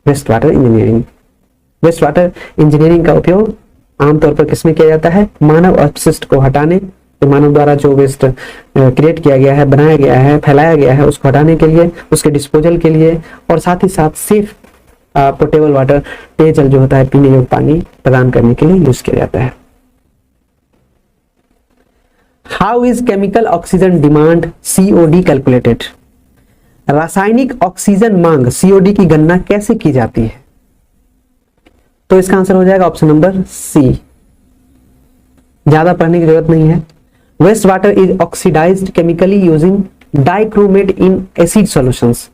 waste water engineering. Waste water engineering का उपयोग आमतौर पर किसमें किया जाता है, मानव अपशिष्ट को हटाने, तो मानव द्वारा जो वेस्ट क्रिएट किया गया है, बनाया गया है, फैलाया गया है, उसको हटाने के लिए, उसके डिस्पोजल के लिए, और साथ ही साथ सेफ पोर्टेबल वाटर, पेयजल जो होता है, पीने योग्य पानी प्रदान करने के लिए यूज किया जाता है। How is chemical oxygen demand COD calculated, रासायनिक ऑक्सीजन मांग COD की गणना कैसे की जाती है, तो इसका आंसर हो जाएगा ऑप्शन नंबर C। ज्यादा पढ़ने की जरूरत नहीं है। Waste water is oxidised chemically using dichromate in acid solutions,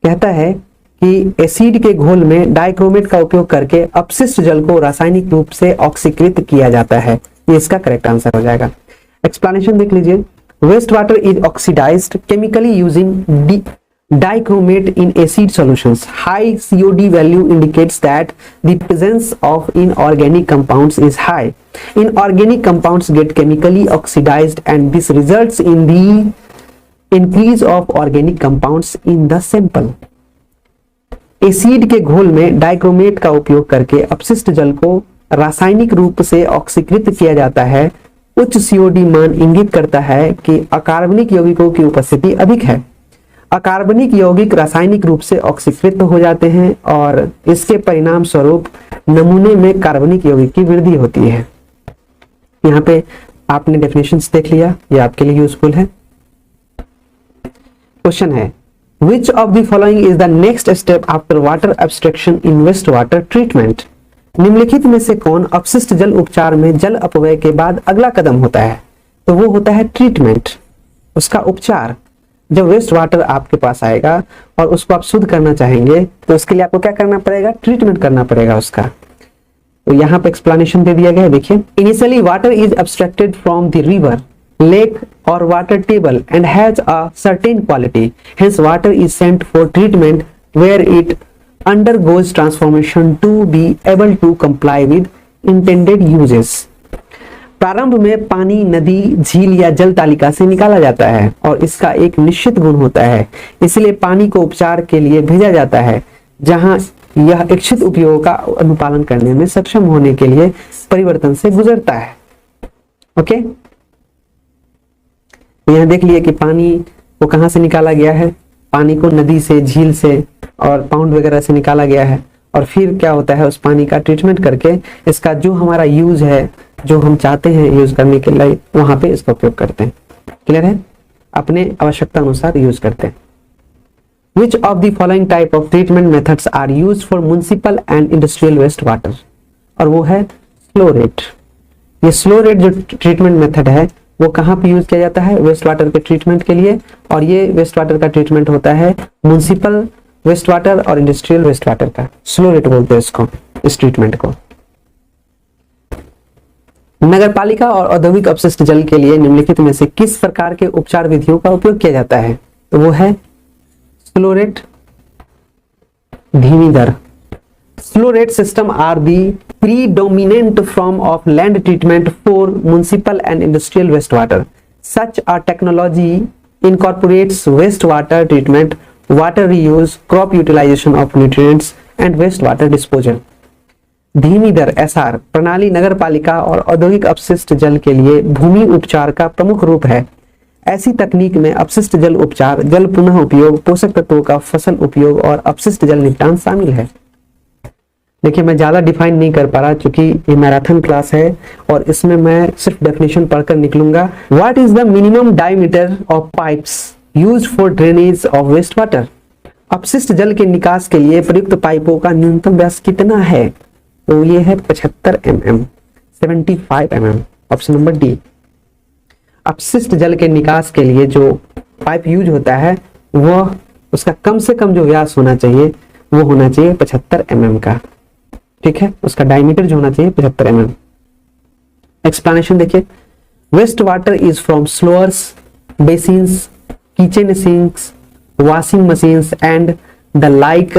कहता है कि एसिड के घोल में डाइक्रोमेट का उपयोग करके अपशिष्ट जल को रासायनिक रूप से ऑक्सीकृत किया जाता है। ये इसका करेक्ट आंसर हो जाएगा। एक्सप्लेनेशन देख लीजिए। Waste water is oxidised chemically using dichromate in acid solutions. High COD value indicates that the presence of inorganic compounds is high. Inorganic compounds get chemically oxidized and this results in the increase of organic compounds in the sample. Acid के घोल में dichromate का उपयोग करके अपशिष्ट जल को रासायनिक रूप से ऑक्सीकृत किया जाता है। उच्च COD मान इंगित करता है कि अकार्बनिक यौगिकों की उपस्थिति अधिक है। अकार्बनिक यौगिक रासायनिक रूप से ऑक्सीकृत हो जाते हैं और इसके परिणाम स्वरूप नमूने में कार्बनिक यौगिक की वृद्धि होती है। यहाँ पे आपने डेफिनेशंस देख लिया, ये आपके लिए यूजफुल है। क्वेश्चन है Which of the following is the next step after water abstraction in wastewater treatment? निम्नलिखित में से कौन अपशिष्ट जल उपचार में जल अपव्यय के बाद अगला कदम होता है? तो वो होता है ट्रीटमेंट, उसका उपचार। जब वेस्ट वाटर आपके पास आएगा और उसको आप शुद्ध करना चाहेंगे तो उसके लिए आपको क्या करना पड़ेगा? ट्रीटमेंट करना पड़ेगा उसका। तो यहाँ पे एक्सप्लेनेशन दे दिया गया है, देखिए। Initially water is abstracted from the river, lake or water table and has a certain quality. Hence water is sent for treatment where it undergoes transformation to be able to comply with intended uses. प्रारंभ में पानी नदी, झील या जल तालिका से निकाला जाता है और इसका एक निश्चित गुण होता है, इसलिए पानी को उपचार के लिए भेजा जाता है जहां यह इच्छित उपयोग का अनुपालन करने में सक्षम होने के लिए परिवर्तन से गुजरता है। ओके, यहाँ देख लिए कि पानी को कहां से निकाला गया है। पानी को नदी से, झील से और पाउंड वगैरह से निकाला गया है और फिर क्या होता है, उस पानी का ट्रीटमेंट करके इसका जो हमारा यूज है, जो हम चाहते हैं यूज करने के लिए, वहां पे इसका उपयोग करते हैं। क्लियर है? अपने आवश्यकता अनुसार यूज करते हैं। Which of the following type of treatment methods are used for municipal and industrial waste water? और वो है स्लो रेट। ये स्लो रेट जो ट्रीटमेंट मेथड है वो कहाँ पे यूज किया जाता है? वेस्ट वाटर के ट्रीटमेंट के लिए। और ये वेस्ट वाटर का ट्रीटमेंट होता है म्युनिसिपल वेस्ट वाटर और इंडस्ट्रियल वेस्ट वाटर का। स्लो रेट बोलते हैं इसको, इस ट्रीटमेंट को। नगरपालिका और औद्योगिक अपशिष्ट जल के लिए निम्नलिखित में से किस प्रकार के उपचार विधियों का उपयोग किया जाता है? तो वो है स्लो रेट, धीमी दर। Slow rate system are the predominant form of land treatment for municipal and industrial wastewater. Such a technology incorporates wastewater treatment, water reuse, crop utilization of nutrients, and wastewater disposal. धीमी दर SR प्रणाली नगरपालिका और औद्योगिक अपशिष्ट जल के लिए भूमि उपचार का प्रमुख रूप है। ऐसी तकनीक में अपशिष्ट जल उपचार, जल पुनः उपयोग, पोषक तत्वों का फसल उपयोग और अपशिष्ट जल निपटान शामिल है। देखिए, मैं ज्यादा डिफाइन नहीं कर पा रहा क्योंकि ये मैराथन क्लास है और इसमें मैं सिर्फ डेफिनेशन पढ़कर निकलूंगा। What is the minimum diameter of pipes used for drainage of waste water? अपशिष्ट जल के निकास के लिए प्रयुक्त पाइपों का न्यूनतम व्यास कितना है? तो ये है 75 mm, 75 mm, option number D. अपशिष्ट जल के निकास के लिए जो पाइप यूज होता है वह उसका कम से कम जो व्यास होना चाहिए वो होना चाहिए 75 mm का। ठीक है, उसका डायमीटर जो होना चाहिए 75 mm। एक्सप्लेनेशन देखिए। Waste water is from showers, basins, kitchen sinks, washing machines and the like.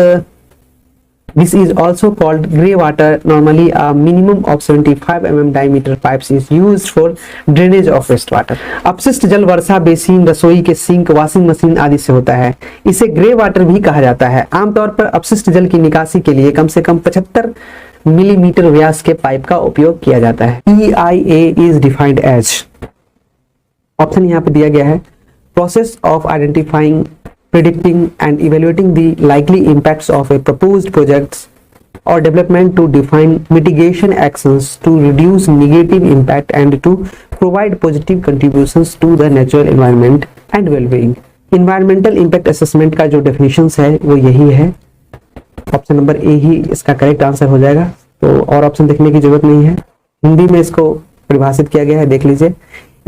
This is also called grey water. Normally a minimum of 75 mm diameter pipes is used for drainage of waste water. अपशिष्ट जल वर्षा basin, रसोई के sink, washing machine आदि से होता है। इसे grey water भी कहा जाता है। आमतौर पर अपशिष्ट जल की निकासी के लिए कम से कम 75 मिलीमीटर व्यास के पाइप का उपयोग किया जाता है। EIA is defined as, option यहाँ पे दिया गया है, process of identifying, predicting and evaluating the likely impacts of a proposed project or development, to define mitigation actions to reduce negative impact and to provide positive contributions to the natural environment and well-being. Environmental impact assessment का जो definitions है वो यही है। Option number A ही इसका correct answer हो जाएगा, तो और ऑप्शन देखने की जरूरत नहीं है। हिंदी में इसको परिभाषित किया गया है, देख लीजिए।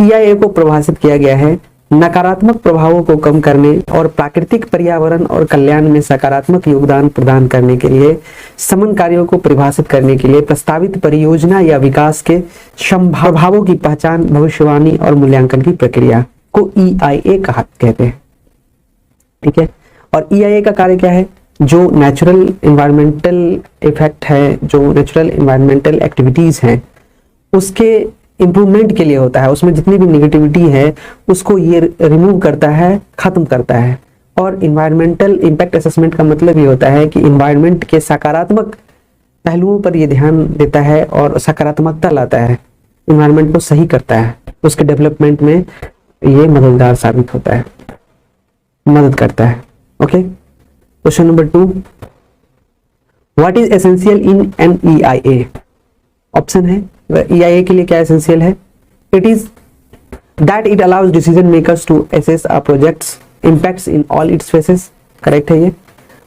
EIA को परिभाषित किया गया है नकारात्मक प्रभावों को कम करने और प्राकृतिक पर्यावरण और कल्याण में सकारात्मक योगदान प्रदान करने के लिए समन कार्यों को परिभाषित करने के लिए प्रस्तावित परियोजना या विकास के प्रभावों की पहचान, भविष्यवाणी और मूल्यांकन की प्रक्रिया को EIA कहते हैं। ठीक है, और EIA का कार्य क्या है? जो नेचुरल इन्वायरमेंटल इफेक्ट है, जो नेचुरल इन्वायरमेंटल एक्टिविटीज हैं, उसके इंप्रूवमेंट के लिए होता है। उसमें जितनी भी निगेटिविटी है उसको ये रिमूव करता है, खत्म करता है। और इन्वायरमेंटल इम्पैक्ट असेसमेंट का मतलब ये होता है कि इन्वायरमेंट के सकारात्मक पहलुओं पर ये ध्यान देता है और सकारात्मकता लाता है, इन्वायरमेंट को सही करता है, उसके डेवलपमेंट में ये मददगार साबित होता है, मदद करता है। Okay, question number 2, what is essential in an EIA? Option है EIA के लिए क्या एसेंशियल है? It is that it allows decision makers to assess a project's impacts in all its phases, correct है ये।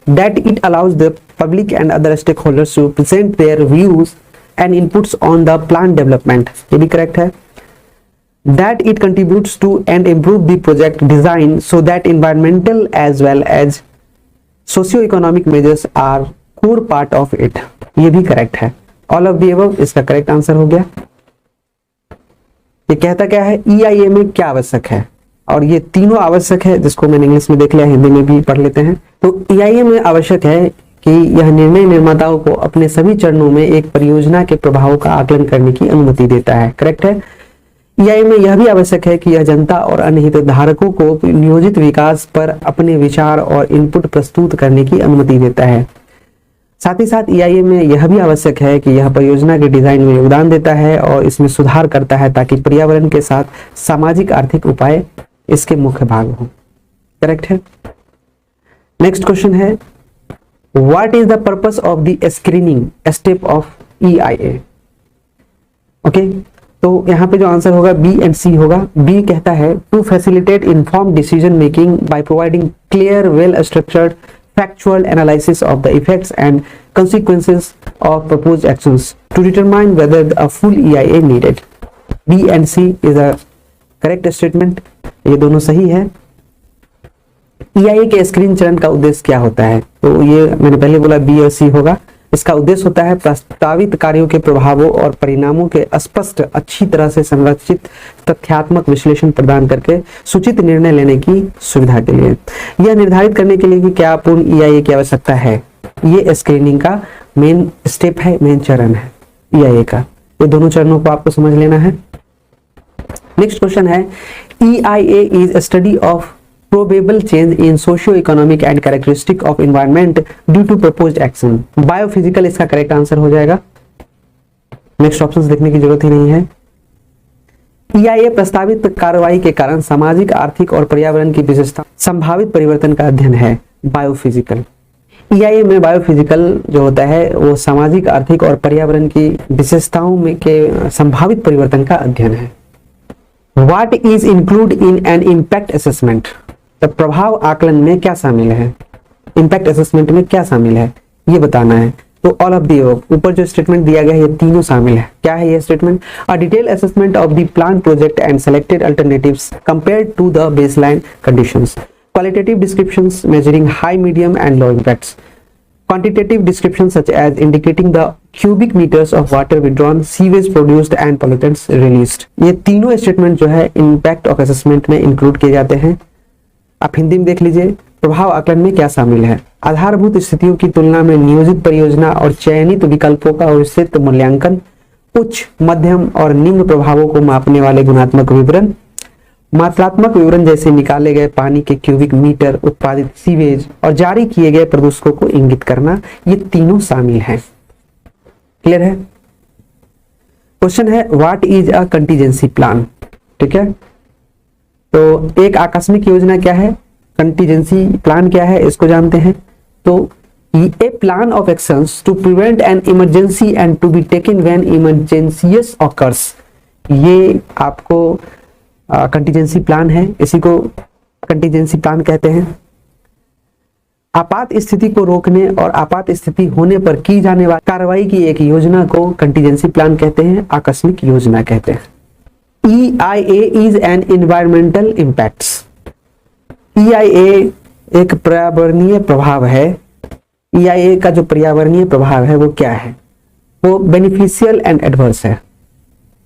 that it allows the public and other stakeholders to present their views and inputs on the plan development, ये भी correct है। that it contributes to and improve the project design so that environmental as well as socio-economic measures are core part of it, ये भी correct है। all of the above इसका correct answer हो गया। ये कहता क्या है? EIA में क्या आवश्यक है, और ये तीनों आवश्यक है, जिसको मैंने इंग्लिश में देख लिया, हिंदी में भी पढ़ लेते हैं। तो EIA में आवश्यक है कि यह निर्णय निर्माताओं को अपने सभी चरणों में एक परियोजना के प्रभावों का आकलन करने की अनुमति देता है, करेक्ट है। EIA में यह भी आवश्यक है कि यह जनता और अन्य हितधारकों को नियोजित विकास पर अपने विचार और इनपुट प्रस्तुत करने की अनुमति देता है। साथ ही साथ EIA में यह भी आवश्यक है कि यह परियोजना के डिजाइन में योगदान देता है और इसमें सुधार करता है ताकि पर्यावरण के साथ सामाजिक आर्थिक उपाय इसके मुख्य भाग हो, करेक्ट है। नेक्स्ट क्वेश्चन है, what is the purpose of the screening step of EIA? Okay, तो यहाँ पे जो आंसर होगा B एंड C होगा। B कहता है to facilitate informed decision making by providing clear well structured factual analysis of the effects and consequences of proposed actions to determine whether a full EIA needed. B and C is a correct statement, ये दोनों सही है। EIA के screen चरण का उद्देश्य क्या होता है? तो ये मैंने पहले बोला B और C होगा। इसका उद्देश्य होता है प्रस्तावित कार्यों के प्रभावों और परिणामों के स्पष्ट, अच्छी तरह से संरचित तथ्यात्मक विश्लेषण प्रदान करके सूचित निर्णय लेने की सुविधा के लिए, यह निर्धारित करने के लिए कि क्या पूर्ण EIA की आवश्यकता है। ये स्क्रीनिंग का मेन स्टेप है, मेन चरण है EIA का। ये दोनों चरणों को आपको समझ लेना है। नेक्स्ट क्वेश्चन है, EIA is study of probable change in socio-economic and characteristic of environment due to proposed action. Biophysical इसका करेक्ट आंसर हो जाएगा। नेक्स्ट ऑप्शंस देखने की जरूरत ही नहीं है। EIA प्रस्तावित कार्रवाई के कारण सामाजिक, आर्थिक और पर्यावरण की विशेषता संभावित परिवर्तन का अध्ययन है, बायोफिजिकल। EIA में बायोफिजिकल जो होता है वो सामाजिक, आर्थिक और पर्यावरण की विशेषताओं में के संभावित परिवर्तन का अध्ययन है। What is included in an impact assessment? तो प्रभाव आकलन में क्या शामिल है, इंपैक्ट असेसमेंट में क्या शामिल है, ये बताना है। तो ऑल ऑफ द ऊपर जो स्टेटमेंट दिया गया है ये तीनों शामिल है। क्या है ये statement? A detail assessment of the plan project and selected alternatives compared to the baseline conditions, qualitative descriptions measuring high, medium and low impacts, quantitative descriptions such as indicating the cubic meters of water withdrawn, sewage produced and pollutants released। ये तीनों statement जो है impact of assessment में include किए जाते हैं। आप हिंदी में देख लीजिए, प्रभाव आकलन में क्या शामिल है? आधारभूत स्थितियों की तुलना में नियोजित परियोजना और चयनित विकल्पों का विस्तृत मूल्यांकन, उच्च, मध्यम और निम्न प्रभावों को मापने वाले गुणात्मक विवरण, मात्रात्मक विवरण जैसे निकाले गए पानी के क्यूबिक मीटर, उत्पादित सीवेज और जारी किए गए प्रदूषकों को इंगित करना, ये तीनों शामिल हैं। क्लियर है? क्वेश्चन है, what is a contingency plan? ठीक है, तो एक आकस्मिक योजना क्या है, कंटीजेंसी प्लान क्या है, इसको जानते हैं। तो a plan of actions to prevent an emergency and to be taken when emergencies occurs, ये आपको कंटीजेंसी प्लान है, इसी को कंटीजेंसी प्लान कहते हैं। आपात स्थिति को रोकने और आपात स्थिति होने पर की जाने वाली कार्रवाई की एक योजना को कंटीजेंसी प्लान कहते हैं, आकस्मिक योजना कहते हैं। EIA is an environmental impacts. EIA एक पर्यावरणीय प्रभाव है। EIA का जो पर्यावरणीय प्रभाव है वो क्या है? वो बेनिफिशियल एंड एडवर्स है।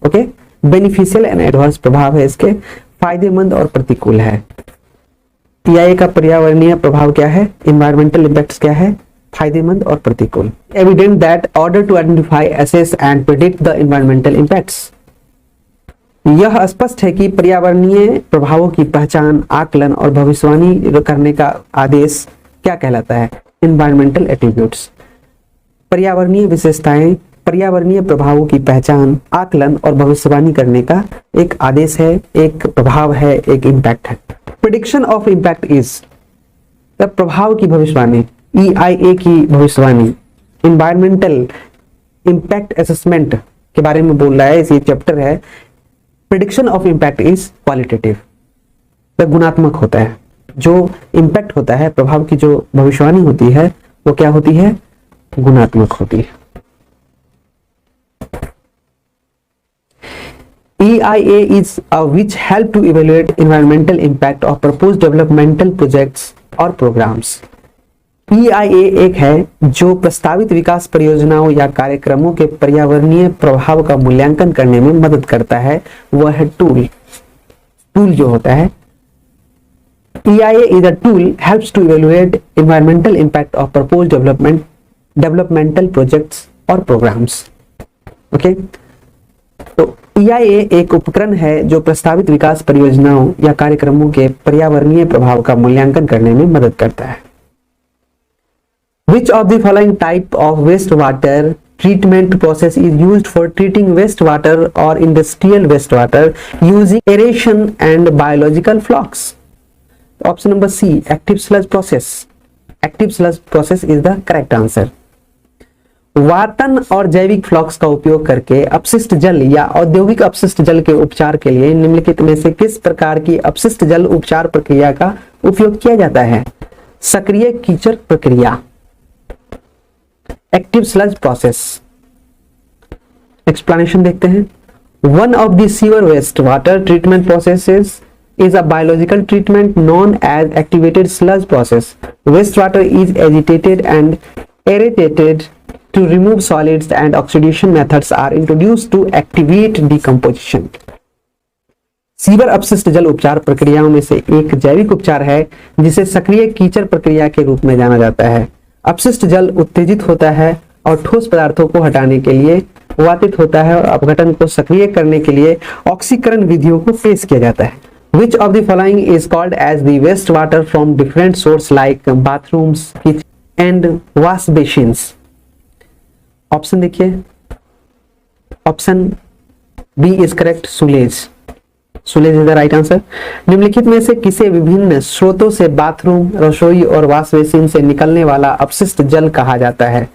ओके, बेनिफिशियल एंड एडवर्स प्रभाव है इसके, फायदेमंद और प्रतिकूल है। EIA का पर्यावरणीय प्रभाव क्या है? इन्वायरमेंटल इम्पैक्ट्स क्या है? फायदेमंद और प्रतिकूल। Evident that order to identify, assess and predict the environmental impacts, यह स्पष्ट है कि पर्यावरणीय प्रभावों की पहचान, आकलन और भविष्यवाणी करने का आदेश क्या कहलाता है? Environmental attributes. पर्यावरणीय विशेषताएं पर्यावरणीय प्रभावों की पहचान, आकलन और भविष्यवाणी करने का एक आदेश है, एक प्रभाव है, एक इम्पैक्ट है। प्रेडिक्शन ऑफ इम्पैक्ट इज, प्रभाव की भविष्यवाणी, EIA की भविष्यवाणी इन्वायरमेंटल इम्पैक्ट असेसमेंट के बारे में बोल रहा है, ये चैप्टर है। Prediction of impact is qualitative, गुणात्मक होता है। जो इम्पैक्ट होता है, प्रभाव की जो भविष्यवाणी होती है वो क्या होती है? गुणात्मक होती है। EIA is which help to evaluate environmental impact of proposed developmental projects or programs. EIA एक है जो प्रस्तावित विकास परियोजनाओं या कार्यक्रमों के पर्यावरणीय प्रभाव का मूल्यांकन करने में मदद करता है। वह है टूल जो होता है। EIA is a tool helps to evaluate environmental impact of proposed developmental projects or programs. Okay, तो EIA एक उपकरण है जो प्रस्तावित विकास परियोजनाओं या कार्यक्रमों के पर्यावरणीय प्रभाव का मूल्यांकन करने में मदद करता है। Which of the following type of wastewater treatment process is used for treating wastewater or industrial wastewater using aeration and biological flux? Option number C, active sludge process. Active sludge process is the correct answer. वातन और जैविक flux का उपयोग करके अपशिष्ट जल या औद्योगिक अपशिष्ट जल के उपचार के लिए निम्नलिखित में से किस प्रकार की अपशिष्ट जल उपचार प्रक्रिया का उपयोग किया जाता है? सक्रिय कीचड़ प्रक्रिया, एक्टिव स्लज प्रोसेस। एक्सप्लेनेशन देखते हैं। One of the sewer waste water treatment processes is a biological treatment known as activated sludge process. Wastewater is agitated and aerated to remove solids and oxidation methods are introduced to activate decomposition. Sewer अपशिष्ट जल उपचार प्रक्रियाओं में से एक जैविक उपचार है जिसे सक्रिय कीचड़ प्रक्रिया के रूप में जाना जाता है। अपशिष्ट जल उत्तेजित होता है और ठोस पदार्थों को हटाने के लिए वातित होता है और अपघटन को सक्रिय करने के लिए ऑक्सीकरण विधियों को पेश किया जाता है। Which of the following is called as the wastewater from different sources like bathrooms, kitchen and wash basins? Option देखिए। Option B is correct, sullage. Sullage is the right answer. निम्नलिखित में से किसे विभिन्न स्रोतों से बाथरूम, रसोई और वाश बेसिन से निकलने वाला अपशिष्ट जल कहा जाता है?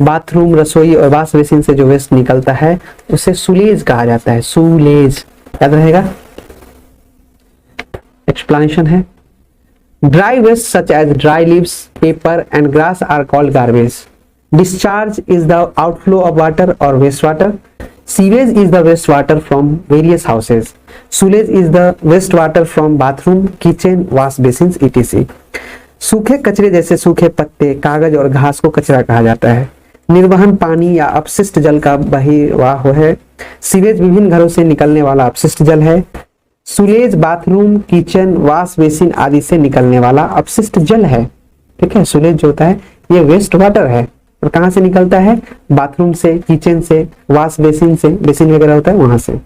बाथरूम, रसोई और वाश बेसिन से जो वेस्ट निकलता है उसे सुलेज कहा जाता है। सुलेज याद रहेगा। एक्सप्लेनेशन है। Dry waste such as dry leaves, paper and grass are called garbage. Discharge is the outflow of water और waste water. Sewage is the waste water from various houses. Sullage is the waste water from bathroom, kitchen, wash basins etc. सूखे कचरे जैसे सूखे पत्ते, कागज और घास को कचरा कहा जाता है। निर्वहन पानी या अपशिष्ट जल का बहिर्वाह है। सीवेज विभिन्न घरों से निकलने वाला अपशिष्ट जल है। सुलेज बाथरूम, किचन, वॉश बेसिन आदि से निकलने वाला अपशिष्ट जल है। ठीक है, सुलेज जो होता है ये वेस्ट वाटर है और कहां से निकलता है? बाथरूम से, किचन से, वॉश बेसिन से, बेसिन वगैरह होता है वहां से।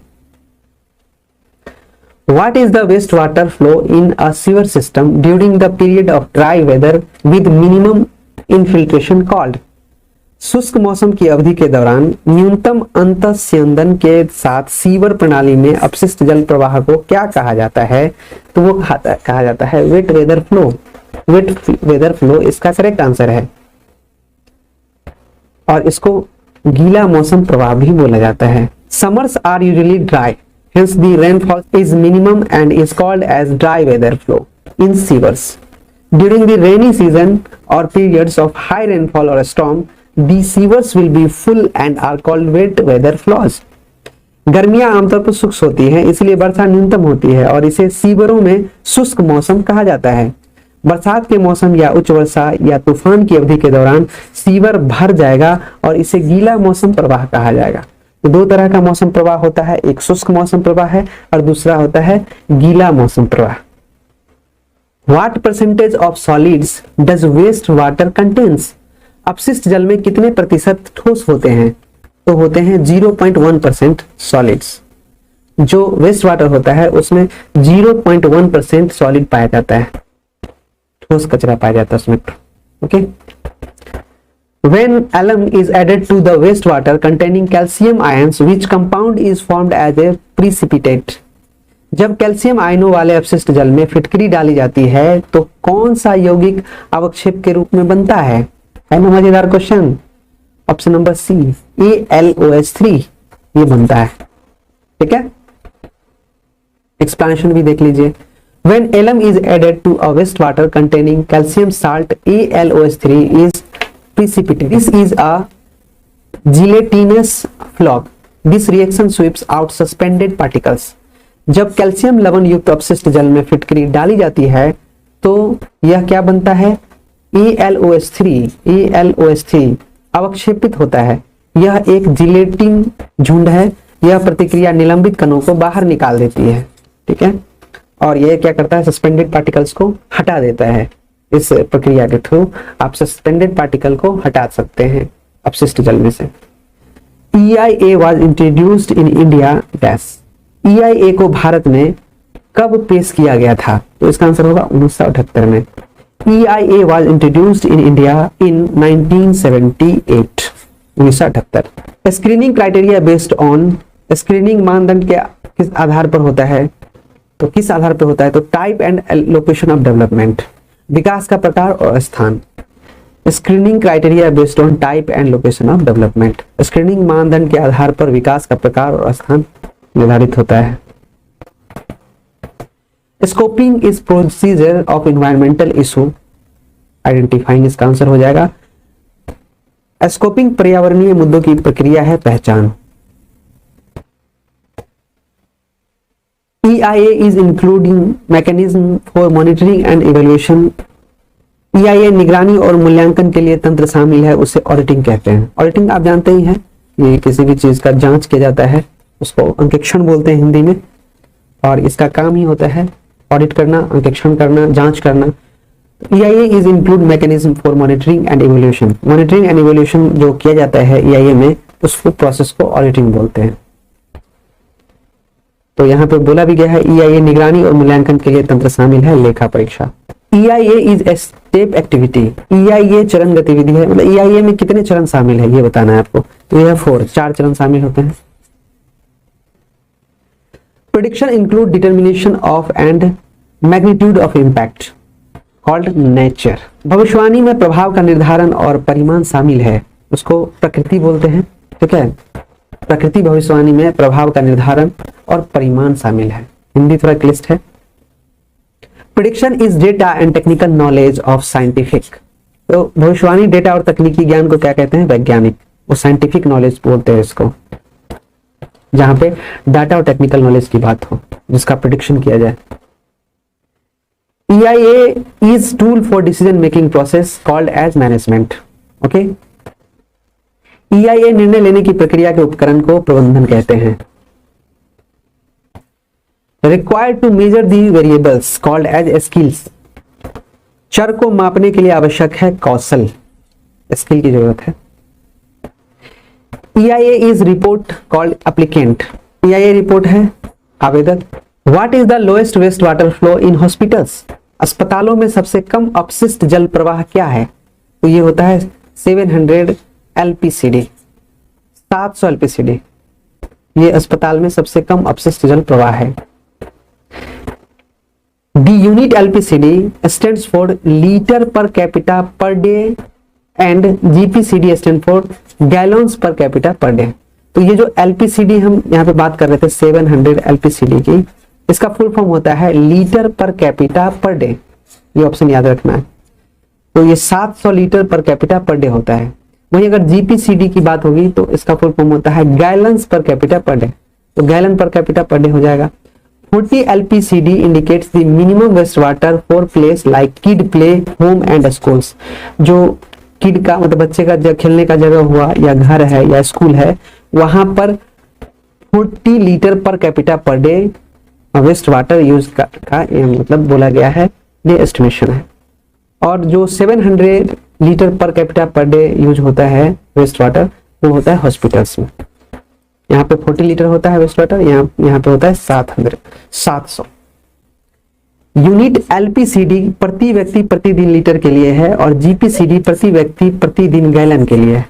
What is the wastewater flow in a sewer system during the period of dry weather with minimum infiltration called? शुष्क मौसम की अवधि के दौरान न्यूनतम अंतःस्यंदन के साथ सीवर प्रणाली में अपशिष्ट जल प्रवाह को क्या कहा जाता है? तो वो कहा जाता है wet weather flow. Wet weather flow इसका करेक्ट आंसर है और इसको गीला मौसम प्रवाह भी बोला जाता है। Summers are usually dry, hence the rainfall is minimum and is called as dry weather flow in sewers. During the rainy season or periods of high rainfall or storm, the sewers will be full and are called wet weather flows. गर्मियां आमतौर पर शुष्क होती हैं, इसलिए वर्षा न्यूनतम होती है और इसे सीवरों में शुष्क मौसम कहा जाता है। बरसात के मौसम या उच्च वर्षा या तूफान की अवधि के दौरान सीवर भर जाएगा और इसे गीला मौसम प्रवाह कहा जाएगा। तो दो तरह का मौसम प्रवाह होता है, एक शुष्क मौसम प्रवाह है और दूसरा होता है गीला मौसम प्रवाह। What percentage of solids does waste water contains? अपशिष्ट जल में कितने प्रतिशत ठोस होते हैं? तो होते हैं 0.1% सॉलिड्स। जो वेस्ट वाटर होता है उसमें 0.1% सॉलिड पाया जाता है, ठोस कचरा पाया जाता है उसमें। Okay. When alum is added to the wastewater containing calcium ions, which compound is formed as a precipitate? जब कैल्शियम आयनों वाले अपशिष्ट जल में फिटकरी डाली जाती है तो कौन सा यौगिक अवक्षेप के रूप में बनता है ना मजेदार question. Option number C AlOH3 ये बनता है। ठीक है, एक्सप्लेनेशन भी देख लीजिए। When alum is added to a wastewater containing calcium salt, AlOH3 is precipitate. This is a gelatinous floc. This reaction sweeps out suspended particles. जब कैल्शियम लवण युक्त अपशिष्ट जल में फिटकरी डाली जाती है तो यह क्या बनता है? AlOH3 अवक्षेपित होता है। यह एक जिलेटिन झुंड है। यह प्रतिक्रिया निलंबित कणों को बाहर निकाल देती है। ठीक है, और यह क्या करता है? सस्पेंडेड पार्टिकल्स को हटा देता है। इस प्रक्रिया के थ्रू आप सस्पेंडेड पार्टिकल को हटा सकते हैं अपशिष्ट जल में से। EIA was introduced in India dash. EIA को भारत में कब पेश किया गया था? तो इसका आंसर होगा 1978 में। EIA was introduced in India in 1978. 1978। Screening criteria based on, screening मानदंड के किस आधार पर होता है? तो किस आधार पर होता है? तो type and location of development, विकास का प्रकार और स्थान। Screening criteria based on type and location of development, screening मानदंड के आधार पर विकास का प्रकार और स्थान निर्धारित होता है। Scoping is procedure of environmental issue identifying, इसका आंसर हो जाएगा स्कोपिंग पर्यावरणीय मुद्दों की प्रक्रिया है पहचान। EIA is including mechanism for monitoring and evaluation. EIA निगरानी और मूल्यांकन के लिए तंत्र शामिल है, उसे ऑडिटिंग कहते हैं। ऑडिटिंग आप जानते ही हैं, ये किसी भी चीज का जांच किया जाता है, उसको अंकेक्षण बोलते हैं हिंदी में, और इसका काम ही होता है ऑडिट करना, अंकेक्षण करना, जांच करना। EIA is include mechanism for monitoring and evaluation. Monitoring and evolution जो किया जाता है EIA में, उस प्रोसेस को ऑडिटिंग बोलते हैं। तो यहाँ पे बोला भी गया है EIA निगरानी और मूल्यांकन के लिए तंत्र शामिल है, लेखा परीक्षा। EIA is a step activity. EIA चरण गतिविधि है, मतलब EIA में कितने चरण शामिल है ये बताना है आपको। तो यह 4 चरण शामिल होते हैं। Prediction include determination of and magnitude of impact called nature. भविष्यवाणी में प्रभाव का निर्धारण और परिमाण शामिल है, उसको प्रकृति बोलते हैं। ठीक है, प्रकृति भविष्यवाणी में प्रभाव का निर्धारण और परिमाण शामिल है। हिंदी थोड़ा क्लिष्ट है। Prediction is data and technical knowledge of scientific. तो भविष्यवाणी डेटा और तकनीकी ज्ञान को क्या कहते हैं? वैज्ञानिक। वो साइंटिफिक नॉलेज बोलते हैं इसको, जहां पे डाटा और टेक्निकल नॉलेज की बात हो, जिसका प्रेडिक्शन किया जाए। EIA is tool for decision making process called as management. Okay? EIA निर्णय लेने की प्रक्रिया के उपकरण को प्रबंधन कहते हैं। Required to measure the variables called as skills. चर को मापने के लिए आवश्यक है कौशल, स्किल की जरूरत है। EIA is report called applicant. EIA report है आवेदक। What is the lowest waste water flow in hospitals? अस्पतालों में सबसे कम अपशिष्ट जल प्रवाह क्या है? तो ये होता है 700 LPCD, 700 LPCD। ये अस्पताल में सबसे कम अपशिष्ट जल प्रवाह है। The unit LPCD stands for liter per capita per day and GPCD stands for gallons per capita per day। तो ये जो LPCD हम यहाँ पे बात कर रहे थे 700 LPCD की, इसका फुल फॉर्म होता है litre per capita per day. ये ऑप्शन याद रखना है। तो ये 700 litre per capita per day होता है। वहीं अगर जीपीसीडी की बात होगी तो इसका फुल फॉर्म होता है gallons per capita per day. तो गैलन पर कैपिटा पर डे हो जाएगा। 40 LPCD indicates the minimum waste water for place like kid play home and schools. जो किड का मतलब बच्चे का खेलने का जगह हुआ या घर है या स्कूल है, वहां पर 40 litre per capita per day waste water use का मतलब बोला गया है, ये एस्टिमेशन है। और जो 700 litre per capita per day use होता है वेस्ट वाटर, वो होता है हॉस्पिटल्स में। यहाँ पे 40 लीटर होता है वेस्ट वाटर, यहाँ पे होता है 700। यूनिट LPCD प्रति व्यक्ति प्रतिदिन लीटर के लिए है और GPCD प्रति व्यक्ति प्रतिदिन गैलन के लिए है।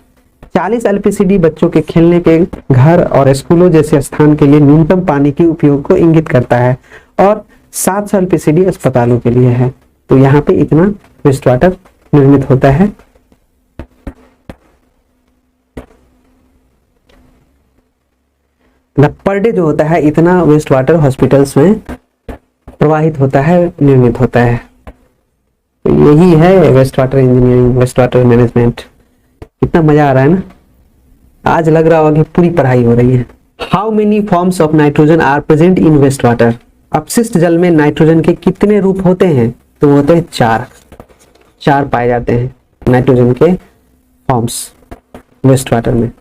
40 LPCD बच्चों के खेलने के घर और स्कूलों जैसे स्थान के लिए न्यूनतम पानी के उपयोग को इंगित करता है और 700 LPCD अस्पतालों के लिए है। तो यहाँ पे इतना वेस्ट वाटर निर्मित होता है। पर डे जो होता है इतना वेस्ट वाटर हॉस्पिटल्स में प्रवाहित होता है, निर्मित होता है। तो यही है waste water engineering, waste water management. कितना मजा आ रहा है ना, आज लग रहा होगा कि पूरी पढ़ाई हो रही है। How many forms of nitrogen are present in waste water. अपशिष्ट जल में नाइट्रोजन के कितने रूप होते हैं? तो वो होते हैं 4 पाए जाते हैं नाइट्रोजन के फॉर्म्स वेस्ट वाटर में।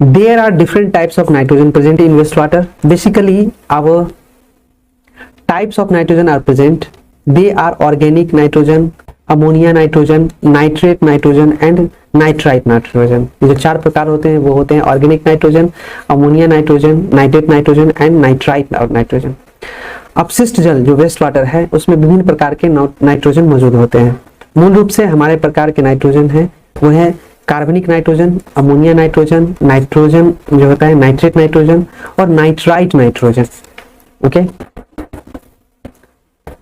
There are different types of nitrogen present in wastewater. Basically, our types of nitrogen are present. They are organic nitrogen, ammonia nitrogen, nitrate nitrogen and nitrite nitrogen. ये जो 4 प्रकार होते हैं वो होते हैं organic nitrogen, ammonia nitrogen, nitrate nitrogen and nitrite nitrogen. अपशिष्ट जल जो वेस्ट वाटर है उसमें विभिन्न प्रकार के नाइट्रोजन मौजूद होते हैं। मूल रूप से हमारे प्रकार के नाइट्रोजन है वो है कार्बनिक नाइट्रोजन, अमोनिया नाइट्रोजन, नाइट्रोजन जो होता है नाइट्रेट नाइट्रोजन और nitrite nitrogen. Okay,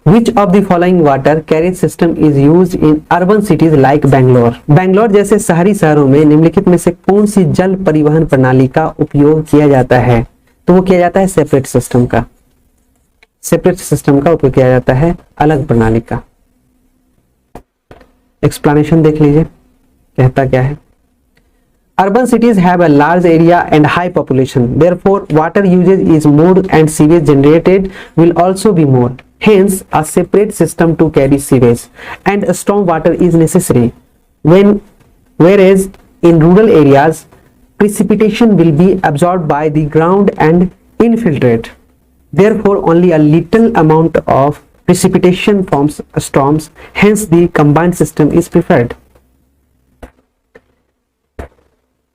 Which of the following water carriage system is used in urban cities like Bangalore? Bangalore जैसे शहरी शहरों में निम्नलिखित में से कौन सी जल परिवहन प्रणाली का उपयोग किया जाता है? तो वो किया जाता है सेपरेट सिस्टम का। सेपरेट सिस्टम का उपयोग किया जाता है, अलग प्रणाली का। एक्सप्लेनेशन देख लीजिए कहता क्या है। Urban cities have a large area and high population. Therefore, water usage is more and sewage generated will also be more. Hence, a separate system to carry sewage and storm water is necessary. Whereas in rural areas, precipitation will be absorbed by the ground and infiltrate. Therefore, only a little amount of precipitation forms storms. Hence, the combined system is preferred.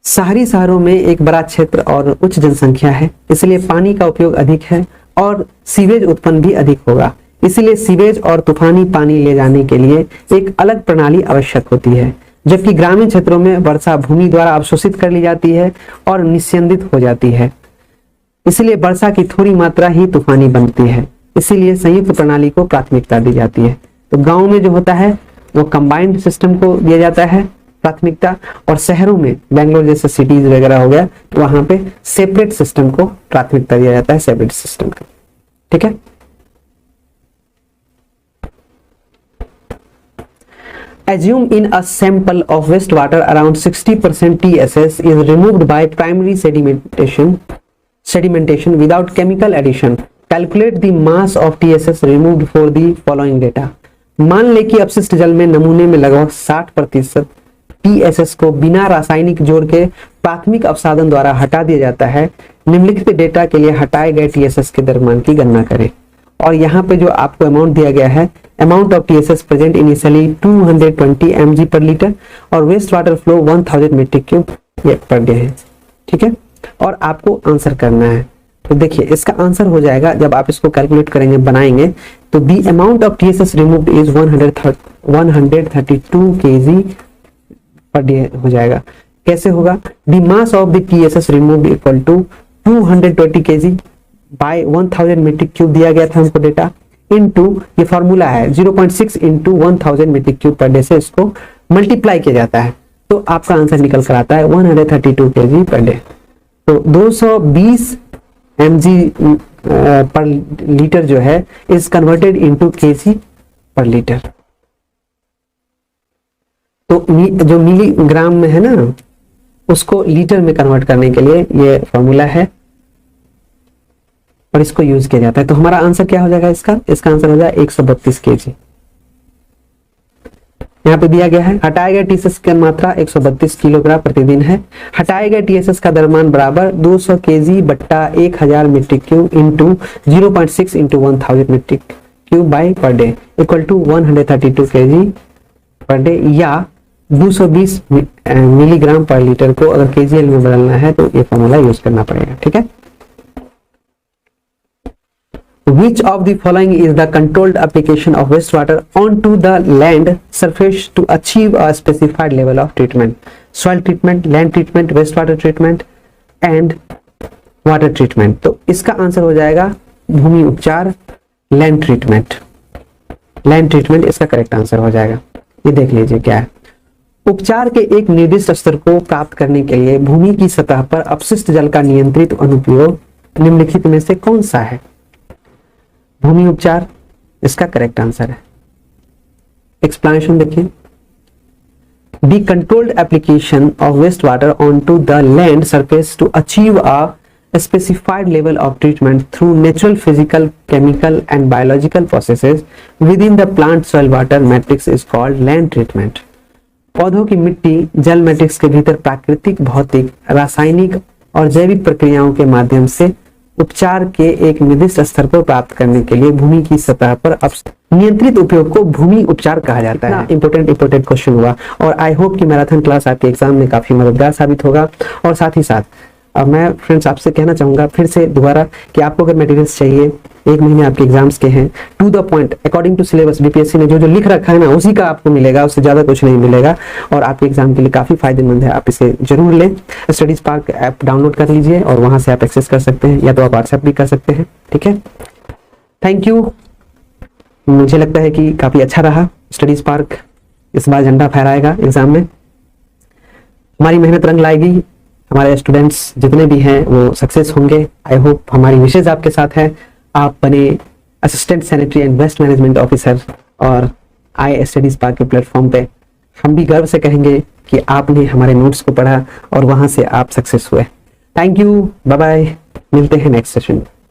शहरी शहरों में एक बड़ा क्षेत्र और उच्च जनसंख्या है, इसलिए पानी का उपयोग अधिक है और सीवेज उत्पन्न भी अधिक होगा। इसलिए सीवेज और तूफानी पानी ले जाने के लिए एक अलग प्रणाली आवश्यक होती है, जबकि ग्रामीण क्षेत्रों में वर्षा भूमि द्वारा अवशोषित कर ली जाती है और निस्यंदित हो जाती है। इसलिए वर्षा की थोड़ी मात्रा ही तूफानी बनती है, इसीलिए संयुक्त प्रणाली को प्राथमिकता दी जाती है। तो गाँव में जो होता है वो कंबाइंड सिस्टम को दिया जाता है प्राथमिकता, और शहरों में बेंगलोर जैसे सिटीज वगैरह हो गया तो वहां पे सेपरेट सिस्टम को प्राथमिकता दिया जाता है, सेपरेट सिस्टम का। ठीक है, assume in a sample of wastewater around 60% TSS is removed by primary sedimentation without chemical addition. Calculate the mass of TSS removed for the following data. मान ले कि अपशिष्ट जल में नमूने में लगभग 60% TSS को बिना रासायनिक जोड़ के प्राथमिक अपसादन द्वारा हटा दिया जाता है। निम्नलिखित डेटा के लिए हटाए गए TSS के द्रव्यमान की गणना करें। और यहाँ पे जो आपको अमाउंट दिया गया है, amount of TSS present initially 220 mg per litre और waste water flow 1000 metric cube per day है। ठीक है, और आपको आंसर करना है। तो देखिए इसका आंसर हो जाएगा जब आप इसको कैलकुलेट करेंगे, बनाएंगे, तो the amount of TSS removed is 132 kg per day हो जाएगा। कैसे होगा? The mass of the TSS removed equal to 220 kg by 1000 metric cube दिया गया था हमको डेटा, इनटू ये फॉर्मूला है 0.6 into 1000 metric cube per day से इसको मल्टीप्लाई किया जाता है, तो आपका आंसर निकल कर आता है 132 kg पर डे। तो 220 mg पर लीटर जो है इज कन्वर्टेड इनटू kg पर लीटर। तो जो मिलीग्राम में है ना, उसको लीटर में कन्वर्ट करने के लिए ये फॉर्मूला है और इसको यूज किया जाता है। तो हमारा आंसर क्या हो जाएगा इसका आंसर हो जाएगा 132 केजी। यहाँ पे दिया गया है हटाए गए टीएसएस की मात्रा 132 किलोग्राम प्रतिदिन है। हटाए गए टीएसएस का द्रव्यमान बराबर 200 केजी बट्टा 1000 metric cube into 0.6 into 1000 metric cube by per day equal to 132 KG per day, या 220 मिलीग्राम पर लीटर को अगर केजीएल में बदलना है तो ये फॉर्मूला यूज करना पड़ेगा। ठीक है। Which of the following is the controlled application of wastewater onto the land surface to achieve a specified level of treatment? Soil treatment, land treatment, wastewater treatment and water treatment. तो इसका answer हो जाएगा भूमि उपचार, land treatment. Land treatment इसका correct answer हो जाएगा। ये देख लीजिए क्या है। उपचार के एक निर्दिष्ट स्तर को प्राप्त करने के लिए भूमि की सतह पर अपशिष्ट जल का नियंत्रित अनुप्रयोग निम्नलिखित में से कौन सा है? भूमि उपचार इसका करेक्ट आंसर है। एक्सप्लेनेशन देखिए, the controlled application of waste water on to the land surface to achieve a specified level of treatment through natural, physical, chemical and biological processes within the plant soil water matrix is called land treatment. पौधों की मिट्टी जल matrix के भीतर प्राकृतिक, भौतिक, रासायनिक और जैविक प्रक्रियाओं के माध्यम से उपचार के एक निर्दिष्ट स्तर को प्राप्त करने के लिए भूमि की सतह पर नियंत्रित उपयोग को भूमि उपचार कहा जाता है। इंपोर्टेंट क्वेश्चन हुआ और आई होप कि मैराथन क्लास आपके एग्जाम में काफी मददगार साबित होगा। और साथ ही साथ अब मैं फ्रेंड्स आपसे कहना चाहूंगा फिर से दोबारा कि आपको अगर मटेरियल्स चाहिए, 1 महीने आपके एग्जाम्स के हैं, to the point according to syllabus BPSC ने जो लिख रखा है ना उसी का आपको मिलेगा, उससे ज्यादा कुछ नहीं मिलेगा और आपके एग्जाम के लिए काफी फायदेमंद है। आप इसे जरूर लें। स्टडी स्पार्क ऐप डाउनलोड कर लीजिए और वहां से आप एक्सेस कर सकते हैं, या तो आप व्हाट्सएप भी कर सकते हैं। ठीक है, थैंक यू। मुझे लगता है कि काफी अच्छा रहा। स्टडी स्पार्क इस बार झंडा फहराएगा एग्जाम में, हमारी मेहनत रंग लाएगी, हमारे स्टूडेंट्स जितने भी हैं वो सक्सेस होंगे। आई होप हमारी विशेष आपके साथ है, आप बने assistant sanitary and waste management officer और आए स्टडी स्पार्क के प्लेटफॉर्म पे हम भी गर्व से कहेंगे कि आपने हमारे नोट्स को पढ़ा और वहां से आप सक्सेस हुए। थैंक यू, बाय बाय, मिलते हैं नेक्स्ट सेशन में।